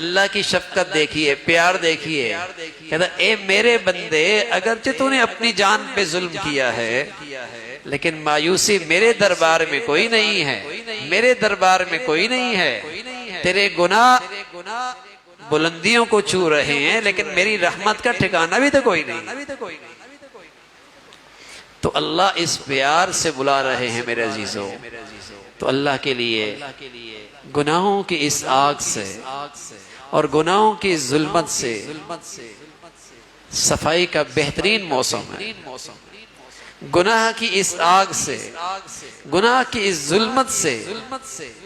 اللہ کی شفقت دیکھیے، پیار دیکھیے، کہتا ہے اے میرے بندے اگرچہ تو نے اپنی جان پہ ظلم کیا ہے لیکن مایوسی میرے دربار میں کوئی نہیں ہے، میرے دربار میں کوئی نہیں ہے، تیرے گناہ بلندیوں کو چھو رہے ہیں لیکن میری رحمت کا ٹھکانہ بھی تو کوئی نہیں۔ تو اللہ اس پیار سے بلا رہے ہیں میرے عزیزو۔ تو اللہ کے لیے گناہوں کی اس آگ سے اور گناہوں کی ظلمت سے صفائی کا بہترین موسم ہے، گناہ کی اس آگ سے، گناہ کی اس ظلمت سے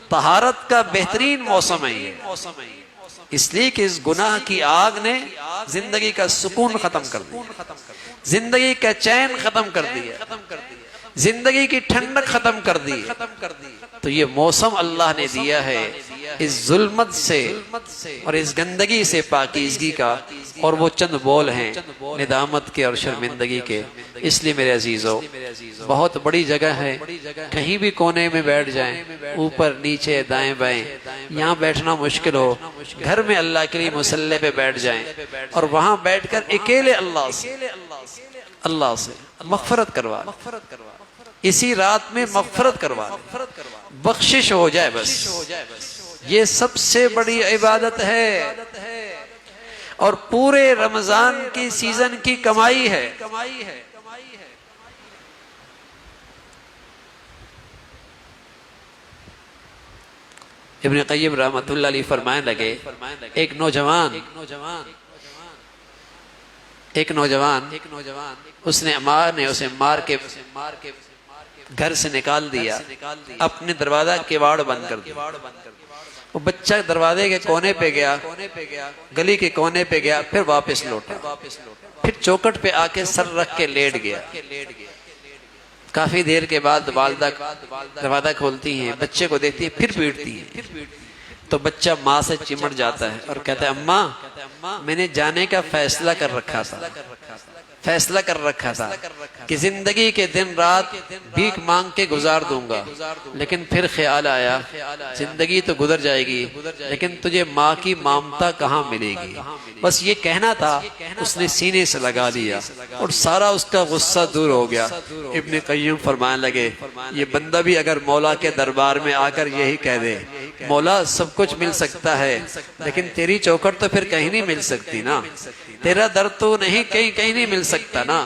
طہارت کا بہترین موسم ہے یہ، اس لیے کہ اس گناہ کی آگ نے زندگی کا سکون ختم کر دیا، زندگی کا چین ختم کر دیا، زندگی کی ٹھنڈک ختم کر دی. تو یہ موسم اللہ نے دیا ہے اس ظلمت سے اور اس گندگی سے پاکیزگی کا، اور وہ چند بول ہیں ندامت کے اور شرمندگی کے. اس لیے میرے عزیزو، بہت بڑی جگہ ہے، کہیں بھی کونے میں بیٹھ جائیں، اوپر نیچے دائیں بائیں، یہاں بیٹھنا مشکل ہو، گھر میں اللہ کے لیے مصلی پہ بیٹھ جائیں اور وہاں بیٹھ کر اکیلے اللہ سے مغفرت کروا، اسی رات میں مغفرت کروا، بخشش ہو جائے. بس یہ سب سے بڑی عبادت ہے اور پورے رمضان کی سیزن کی کمائی ہے. ابن قیم رحمۃ اللہ علیہ فرمانے لگے، ایک نوجوان اس نے ماں نے اسے مار کے گھر سے نکال دیا، اپنے دروازہ کواڑ بند کر دیا. وہ بچہ دروازے کے کونے پہ گیا، گلی کے کونے پہ گیا، پھر واپس لوٹا، پھر چوکٹ پہ آ کے سر رکھ کے لیٹ گیا. کافی دیر کے بعد والدہ دروازہ کھولتی ہیں، بچے کو دیکھتی ہیں، پھر پیٹتی ہیں. تو بچہ ماں سے چمٹ جاتا ہے اور کہتا ہے، اماں میں نے جانے کا فیصلہ کر رکھا تھا کہ زندگی کے دن رات بھیک مانگ کے گزار دوں گا، لیکن پھر خیال آیا زندگی تو گزر جائے گی، لیکن تجھے ماں کی ممتا کہاں ملے گی. بس یہ کہنا تھا، اس نے سینے سے لگا لیا اور سارا اس کا غصہ دور ہو گیا. ابن قیم فرمانے لگے، یہ بندہ بھی اگر مولا کے دربار میں آ کر یہی کہہ دے، مولا سب کچھ مل سکتا ہے لیکن تیری چوکھٹ تو پھر کہیں نہیں مل سکتی نا، تیرا در تو نہیں کہیں نہیں مل سکتا نا،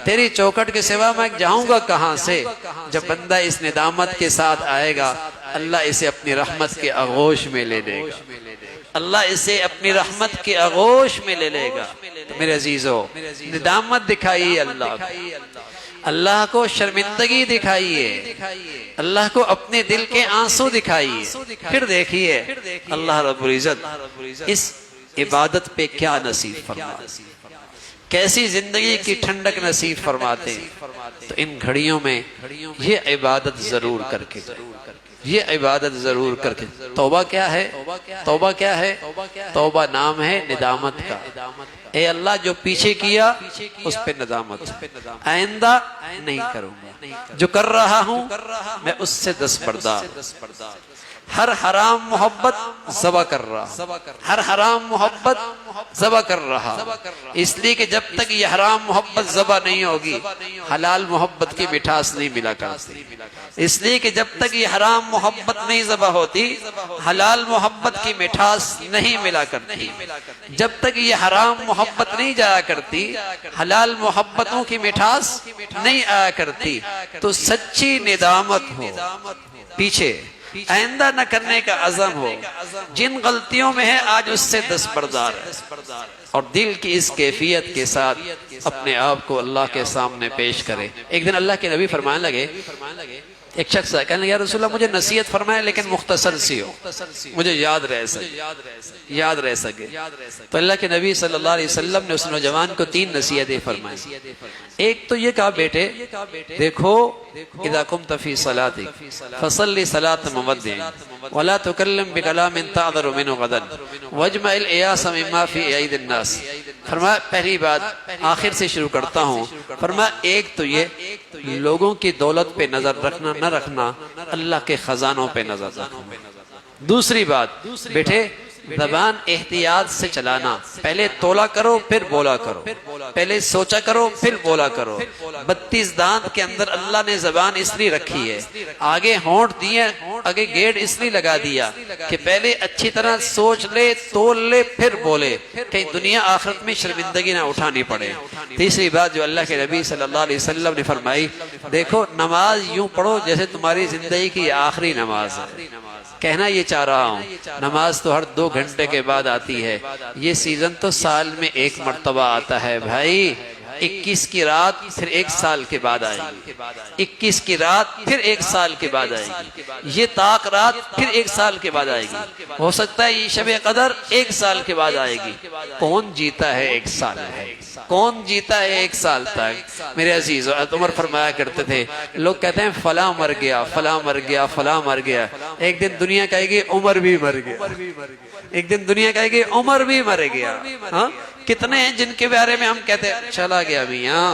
تیری چوکھٹ کے سوا میں جاؤں گا کہاں سے. جب بندہ اس ندامت کے ساتھ آئے گا، اللہ اسے اپنی رحمت کے آغوش میں لے لے گا، اللہ اسے اپنی رحمت کے آغوش میں لے لے گا. تو میرے عزیزو، ندامت دکھائیے اللہ کو، شرمندگی دکھائیے اللہ کو، اپنے دل کے آنسو دکھائیے، پھر دیکھیے اللہ رب العزت اس عبادت پہ کیا نصیب فرماتے، کیسی زندگی کی ٹھنڈک نصیب فرماتے ہیں. تو ان گھڑیوں میں یہ عبادت ضرور کر کے، توبہ کیا ہے؟ توبہ نام ہے ندامت کا. اے اللہ جو پیچھے کیا اس پہ ندامت، آئندہ نہیں کروں گا، جو کر رہا ہوں میں اس سے دستبردار. ہر حرام محبت ذبح کر رہا، اس لیے کہ جب تک یہ حرام محبت ذبح نہیں ہوگی حلال محبت کی مٹھاس نہیں ملا کرتی. اس لیے کہ جب تک یہ حرام محبت نہیں ذبح ہوتی حلال محبت کی مٹھاس نہیں ملا کرتی. جب تک یہ حرام محبت نہیں جایا کرتی حلال محبتوں کی مٹھاس نہیں آیا کرتی. تو سچی ندامت ہو، پیچھے آئندہ نہ کرنے کا عزم ہو، جن غلطیوں میں ہے آج اس سے دستبردار ہے، اور دل کی اس کیفیت کے ساتھ اپنے آپ کو اللہ کے سامنے پیش کرے. ایک دن اللہ کے نبی فرمانے لگے، ایک شخص ہے، کہنے لگے یا رسول اللہ مجھے نصیحت فرمائے لیکن مختصر سی ہو، مجھے یاد رہ سکے. تو اللہ کے نبی صلی اللہ علیہ وسلم نے اس نوجوان کو 3 نصیحتیں فرمائیں. ایک تو یہ کہا، بیٹے دیکھو اذا قمت فی صلاتک فصلی صلاۃ مودع ولا تکلم بکلام تعذر منه غدا واجمع الایاس مما فی اید الناس. فرمایا پہلی بات آخر سے شروع کرتا ہوں، فرمایا ایک تو یہ لوگوں کی دولت پہ نظر رکھنا نہ رکھنا، اللہ کے خزانوں پہ نظر رکھنا. دوسری بات بیٹے زبان احتیاط سے چلانا، پہلے تولا کرو پھر بولا کرو، پہلے سوچا کرو پھر بولا کرو. 32 دانت کے اندر اللہ نے زبان اس لیے رکھی ہے، آگے ہونٹ دیے، آگے گیٹ اس لیے لگا دیا کہ پہلے اچھی طرح سوچ لے، تول لے پھر بولے، کہیں دنیا آخرت میں شرمندگی نہ اٹھانی پڑے. تیسری بات جو اللہ کے نبی صلی اللہ علیہ وسلم نے فرمائی، دیکھو نماز یوں پڑھو جیسے تمہاری زندگی کی آخری نماز ہے. کہنا یہ چاہ رہا ہوں نماز تو ہر 2 گھنٹے کے بعد آتی ہے، یہ سیزن تو سال میں 1 مرتبہ آتا ہے بھائی. 21 کی رات پھر 1 سال کے بعد آئے گی، 21 کی رات پھر 1 سال کے بعد آئے گی، یہ طاق رات پھر 1 سال کے بعد آئے گی، ہو سکتا ہے یہ شب قدر 1 سال کے بعد آئے گی. کون جیتا ہے 1 سال ہے؟ کون جیتا ہے 1 سال تک؟ میرے عزیزو، عمر فرمایا کرتے تھے، لوگ کہتے ہیں فلاں مر گیا، فلاں مر گیا، فلاں مر گیا، ایک دن دنیا کہے گی عمر بھی مر گیا، ایک دن دنیا کہے گی عمر بھی مر گیا۔ ہاں، کتنے ہیں جن کے بارے میں ہم کہتے ہیں چلا گیا میاں،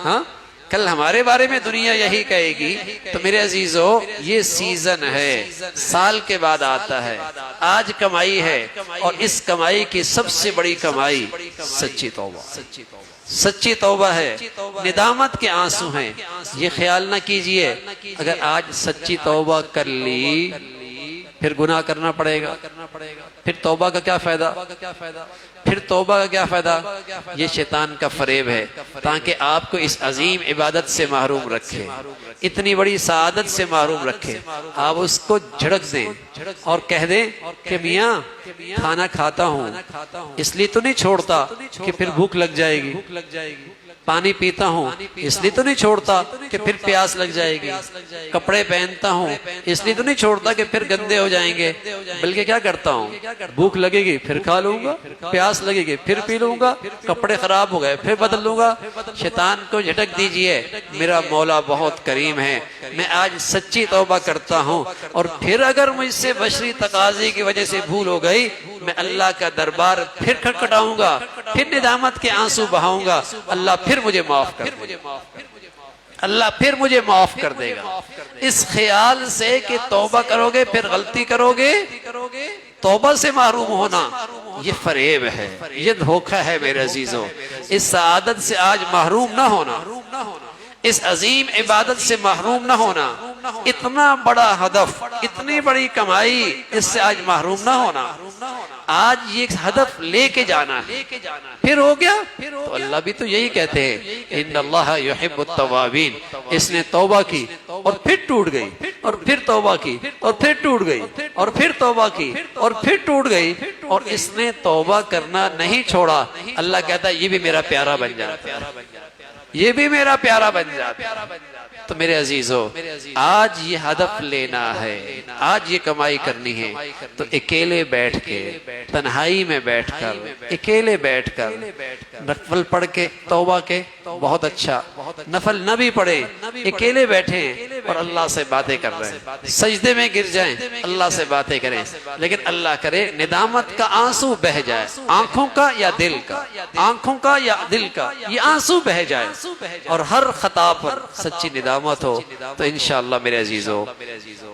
ہاں کل ہمارے بارے میں دنیا یہی کہے گی۔ تو میرے عزیزو، یہ سیزن ہے، سال کے بعد آتا ہے، آج کمائی ہے، اور اس کمائی کی سب سے بڑی کمائی سچی توبہ، سچی توبہ ہے، ندامت کے آنسو ہیں۔ یہ خیال نہ کیجئے اگر آج سچی توبہ کر لی پھر گناہ کرنا پڑے گا، پھر توبہ کا کیا فائدہ، پھر توبہ کا کیا فائدہ؟ یہ شیطان کا فریب ہے تاکہ آپ کو اس عظیم عبادت سے محروم رکھے، اتنی بڑی سعادت سے محروم رکھے۔ آپ اس کو جھڑک دیں اور کہہ دیں کہ میاں کھانا کھاتا ہوں اس لیے تو نہیں چھوڑتا کہ پھر بھوک لگ جائے گی، پانی پیتا ہوں اس لیے تو نہیں چھوڑتا کہ پھر پیاس لگ جائے گی، کپڑے پہنتا ہوں اس لیے تو نہیں چھوڑتا کہ پھر گندے ہو جائیں گے، بلکہ کیا کرتا ہوں، بھوک لگے گی پھر کھا لوں گا، پیاس لگے گی پھر پی لوں گا، کپڑے خراب ہو گئے پھر بدل لوں گا۔ شیطان کو جھٹک دیجئے، میرا مولا بہت کریم ہے، میں آج سچی توبہ کرتا ہوں، اور پھر اگر مجھ سے بشری تقاضے کی وجہ سے بھول ہو گئی، میں اللہ کا دربار پھر کھٹکھٹاؤں گا، پھر ندامت کے آنسو بہاؤں گا، اللہ پھر مجھے معاف کر دے گا، اللہ پھر مجھے معاف کر دے گا۔ اس خیال سے کہ توبہ کرو گے پھر غلطی کرو گے، توبہ سے محروم ہونا یہ فریب ہے، یہ دھوکہ ہے میرے عزیزو۔ اس سعادت سے آج محروم نہ ہونا، اس عظیم عبادت سے محروم نہ ہونا، اتنا بڑا ہدف، اتنی بڑی کمائی، اس سے آج محروم نہ ہونا۔ آج یہ ہدف لے کے جانا ہے، پھر ہو گیا تو اللہ بھی تو یہی کہتے ہیں ان اللہ یحب التوابین۔ اس نے توبہ کی اور پھر ٹوٹ گئی، اور پھر توبہ کی اور پھر ٹوٹ گئی، اور پھر توبہ کی اور پھر ٹوٹ گئی، اور اس نے توبہ کرنا نہیں چھوڑا۔ اللہ کہتا ہے یہ بھی میرا پیارا بن جاتا ہے، یہ بھی میرا پیارا بن جاتا ہے۔ تو میرے عزیزو، آج یہ ہدف لینا ہے، آج یہ کمائی کرنی ہے، تو اکیلے بیٹھ کے، تنہائی میں بیٹھ کر، اکیلے بیٹھ کر نفل پڑھ کے توبہ کے، بہت اچھا، نفل نہ بھی پڑھے، اکیلے بیٹھیں اور اللہ سے باتیں کر رہے ہیں، سجدے میں گر جائیں، اللہ سے باتیں کریں، لیکن اللہ کرے ندامت کا آنسو بہہ جائے، آنکھوں کا یا دل کا، آنکھوں کا یا دل کا، یہ آنسو بہہ جائے، اور ہر خطا پر سچی ندامت ہو، تو انشاءاللہ میرے عزیزو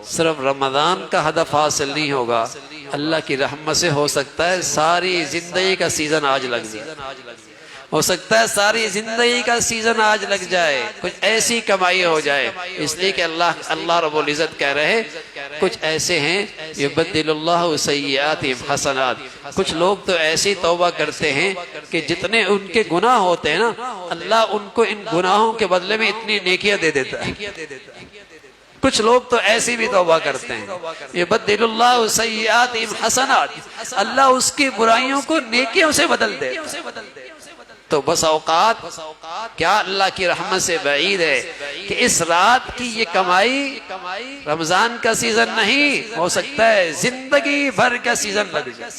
صرف رمضان کا ہدف حاصل نہیں ہوگا، اللہ کی رحمت سے ہو سکتا ہے ساری زندگی کا سیزن آج لگ جائے، ہو سکتا ہے ساری زندگی کا سیزن آج لگ جائے، کچھ ایسی کمائی ہو جائے، اس لیے کہ اللہ رب العزت کہہ رہے کچھ ایسے ہیں یبدل اللہ سیئاتہم حسنات، کچھ لوگ تو ایسی توبہ کرتے ہیں کہ جتنے ان کے گناہ ہوتے ہیں نا، اللہ ان کو ان گناہوں کے بدلے میں اتنی نیکیاں دے دیتا ہے۔ کچھ لوگ تو ایسی بھی توبہ کرتے ہیں، یبدل اللہ سیئاتہم حسنات، اللہ اس کی برائیوں کو نیکیوں سے بدل دے۔ تو بس اوقات کیا اللہ کی رحمت سے بعید ہے کہ اس رات کی یہ کمائی رمضان کا سیزن نہیں، ہو سکتا ہے زندگی بھر کا سیزن لگ جائے،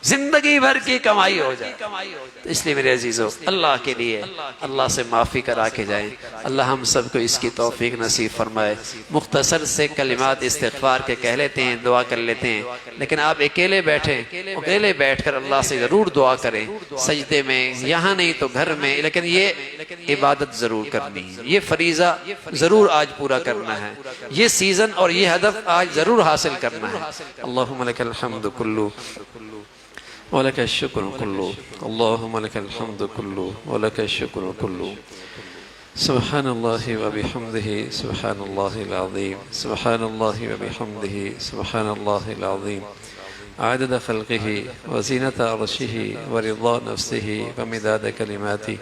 زندگی بھر کی کمائی ہو جائے۔ تو اس لیے میرے عزیزو، اللہ کے لیے اللہ سے معافی کرا کے جائیں، اللہ ہم سب کو اس کی توفیق نصیب فرمائے۔ مختصر سے کلمات استغفار کے کہہ لیتے ہیں، دعا کر لیتے ہیں، لیکن آپ اکیلے بیٹھیں، اکیلے بیٹھ کر اللہ سے ضرور دعا کریں، سجدے میں، یہاں نہیں تو گھر میں، لیکن یہ عبادت ضرور کرنی ہے، یہ فریضہ ضرور آج پورا کرنا ہے، یہ سیزن اور یہ ہدف آج ضرور حاصل کرنا ہے۔ اللہم لک الحمد کلو وَلَكَ الشُّكْرُ كُلُّهُ اللهم لك الحمد كله ولك الشكر كله سبحان الله وبحمده سبحان الله العظيم سبحان الله وبحمده سبحان الله العظيم عدد خلقه وزينة عرشه ورضا نفسه ومداد كلماته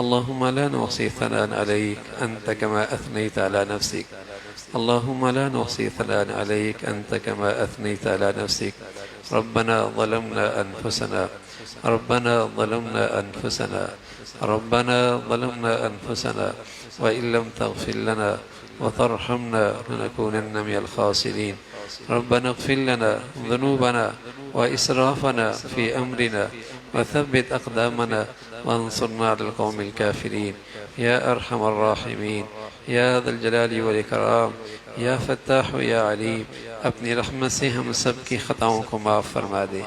اللهم لا نحصي ثناء عليك أنت كما أثنيت على نفسك اللهم لا نحصي ثناء عليك أنت كما أثنيت على نفسك ربنا ظلمنا أنفسنا ربنا ظلمنا أنفسنا ربنا ظلمنا أنفسنا وإن لم تغفر لنا وترحمنا لنكونن من الخاسرين ربنا اغفر لنا ذنوبنا وإسرافنا في أمرنا وثبت أقدامنا وانصرنا على القوم الكافرين يا أرحم الراحمين يا ذا الجلال والإكرام یا فتاح یا علیم، اپنی رحمت سے ہم سب کی خطاؤں کو معاف فرما دے۔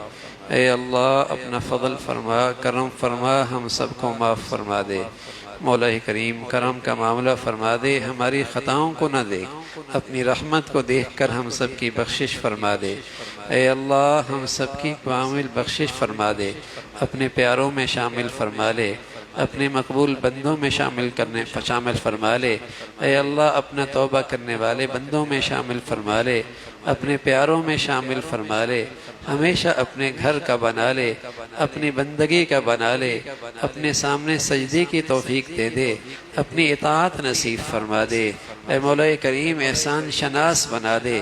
اے اللہ اپنا فضل فرما، کرم فرما، ہم سب کو معاف فرما دے۔ مولا کریم کرم کا معاملہ فرما دے، ہماری خطاؤں کو نہ دیکھ، اپنی رحمت کو دیکھ کر ہم سب کی بخشش فرما دے۔ اے اللہ ہم سب کی کامل بخشش فرما دے، اپنے پیاروں میں شامل فرما لے، اپنے مقبول بندوں میں شامل فرما لے۔ اے اللہ اپنا توبہ کرنے والے بندوں میں شامل فرما لے، اپنے پیاروں میں شامل فرما لے، ہمیشہ اپنے گھر کا بنا لے، اپنی بندگی کا بنا لے، اپنے سامنے سجدے کی توفیق دے دے، اپنی اطاعت نصیب فرما دے۔ اے مولا کریم احسان شناس بنا دے،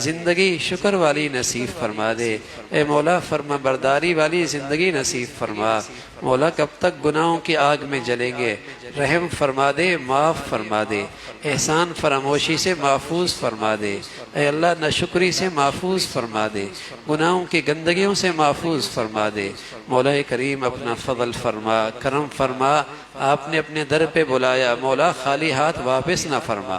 زندگی شکر والی نصیب فرما دے۔ اے مولا فرما برداری والی زندگی نصیب فرما۔ مولا کب تک گناہوں کی آگ میں جلیں گے، رحم فرما دے، معاف فرما دے، احسان فراموشی سے محفوظ فرما دے۔ اے اللہ ناشکری سے محفوظ فرما دے، گناہوں کی گندگیوں سے محفوظ فرما دے۔ مولا کریم اپنا فضل فرما، کرم فرما۔ آپ نے اپنے در پہ بلایا، مولا خالی ہاتھ واپس نہ فرما۔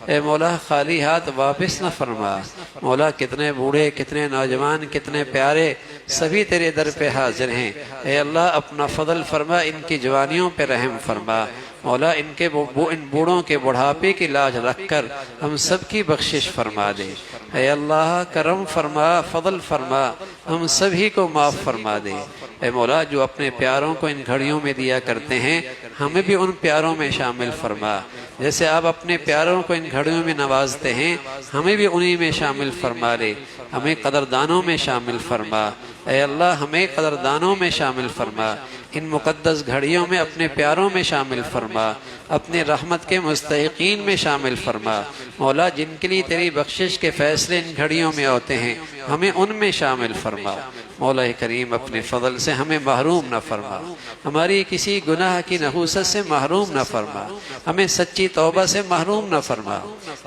اے مولا خالی ہاتھ واپس نہ فرما۔ مولا کتنے بوڑھے، کتنے نوجوان، کتنے پیارے، سبھی تیرے در پہ حاضر ہیں۔ اے اللہ اپنا فضل فرما، ان کی جوانیوں پہ رحم فرما۔ مولا ان بوڑھوں کے بڑھاپے کی لاج رکھ کر ہم سب کی بخشش فرما دے۔ اے اللہ کرم فرما، فضل فرما، ہم سبھی کو معاف فرما دے۔ اے مولا جو اپنے پیاروں کو ان گھڑیوں میں دیا کرتے ہیں، ہمیں بھی ان پیاروں میں شامل فرما۔ جیسے آپ اپنے پیاروں کو ان گھڑیوں میں نوازتے ہیں، ہمیں بھی انہی میں شامل فرما لے، ہمیں قدردانوں میں شامل فرما۔ اے اللہ ہمیں قدردانوں میں شامل فرما، ان مقدس گھڑیوں میں اپنے پیاروں میں شامل فرما، اپنے رحمت کے مستحقین میں شامل فرما۔ مولا جن کے لیے تیری بخشش کے فیصلے ان گھڑیوں میں ہوتے ہیں، ہمیں ان میں شامل فرما۔ مولا کریم اپنے فضل سے ہمیں محروم نہ فرما، ہماری کسی گناہ کی نحوست سے محروم نہ فرما، ہمیں سچی توبہ سے محروم نہ فرما،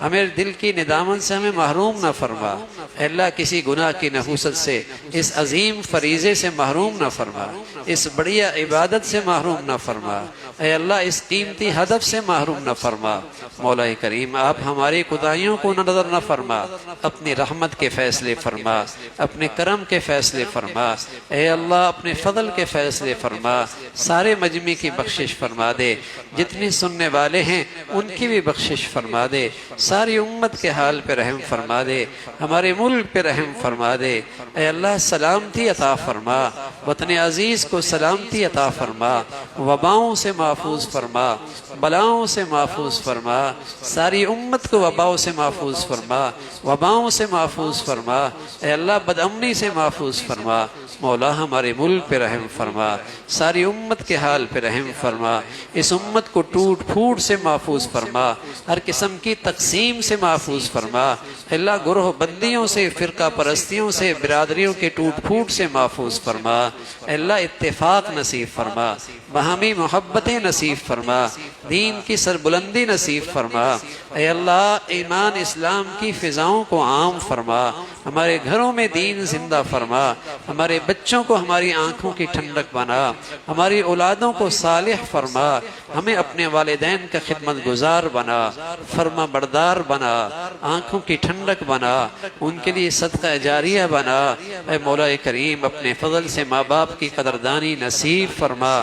ہمیں دل کی ندامت سے ہمیں محروم نہ فرما۔ اے اللہ کسی گناہ کی نحوست سے، اس عظیم فریضے سے محروم نہ فرما، اس بڑیا عبادت سے محروم نہ فرما۔ اے اللہ اس قیمتی ہدف سے محروم نہ فرما۔ مولا کریم آپ ہماری خدائیوں کو نظر نہ فرما، اپنی رحمت کے فیصلے فرما، اپنے کرم کے فیصلے فرما۔ اے اللہ اپنے فضل کے فیصلے فرما، سارے مجمع کی بخشش فرما دے، جتنے سننے والے ہیں ان کی بھی بخشش فرما دے، ساری امت کے حال پہ رحم فرما دے، ہمارے ملک پہ رحم فرما دے۔ اے اللہ سلامتی عطا فرما، وطن عزیز کو سلامتی عطا فرما، وباؤں سے محفوظ فرما، بلاؤں سے محفوظ فرما، ساری امت کو وباؤں سے محفوظ فرما، وباؤں سے محفوظ فرما۔ اے اللہ بدامنی سے محفوظ فرما۔ مولا ہمارے ملک پہ رحم فرما، ساری امت کے حال پہ رحم فرما، اس امت کو ٹوٹ پھوٹ سے محفوظ فرما، ہر قسم کی تقسیم سے محفوظ فرما۔ اللہ گروہ بندیوں سے، فرقہ پرستیوں سے، برادریوں کے ٹوٹ پھوٹ سے محفوظ فرما۔ اللہ اتفاق نصیب فرما، باہمی محبتیں نصیب فرما، دین کی سربلندی نصیب فرما۔ اے اللہ ایمان اسلام کی فضاؤں کو عام فرما، ہمارے گھروں میں دین زندہ فرما، ہمارے بچوں کو ہماری آنکھوں کی ٹھنڈک بنا، ہماری اولادوں کو صالح فرما، ہمیں اپنے والدین کا خدمت گزار بنا، فرما بردار بنا، آنکھوں کی ٹھنڈک بنا، ان کے لیے صدقہ جاریہ بنا۔ اے مولا کریم اپنے فضل سے ماں باپ کی قدردانی نصیب فرما۔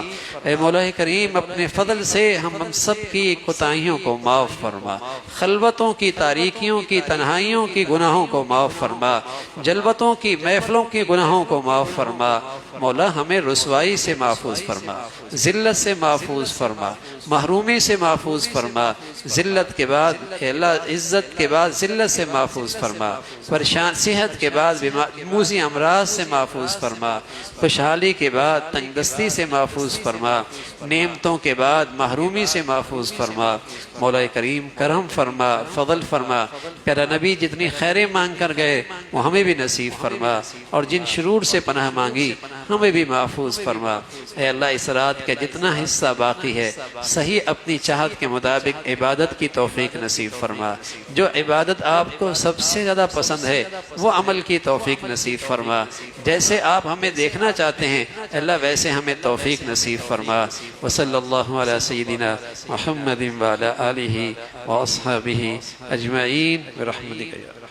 اے مولا کریم اپنے فضل سے ہم سب کی کوتاہیوں کو معاف فرما، خلوتوں کی، تاریکیوں کی، تنہائیوں کی گناہوں کو معاف فرما، جلوتوں کی، محفلوں کی گناہوں کو معاف فرما۔ مولا ہمیں رسوائی سے محفوظ فرما، ذلت سے محفوظ فرما، محرومی سے محفوظ فرما، ذلت کے بعد اے اللہ عزت کے بعد ذلت سے محفوظ فرما، پریشان صحت کے بعد موذی امراض سے محفوظ فرما، خوشحالی کے بعد تنگدستی سے محفوظ فرما، نعمتوں کے بعد محرومی سے محفوظ فرما۔ مولا کریم کرم فرما، فضل فرما، پیارا نبی جتنی خیریں مانگ کر گئے وہ ہمیں بھی نصیب فرما، اور جن شرور سے پناہ مانگی ہمیں بھی محفوظ فرما۔ اے اللہ اس رات کا جتنا حصہ باقی ہے صحیح اپنی چاہت کے مطابق عبادت کی توفیق نصیب فرما۔ جو عبادت آپ کو سب سے زیادہ پسند ہے وہ عمل کی توفیق نصیب فرما۔ جیسے آپ ہمیں دیکھنا چاہتے ہیں اللہ ویسے ہمیں توفیق نصیب فرما۔ وصلی اللہ علی سیدنا محمد وعلی آلہ واصحابہ اجمعین برحمتک یا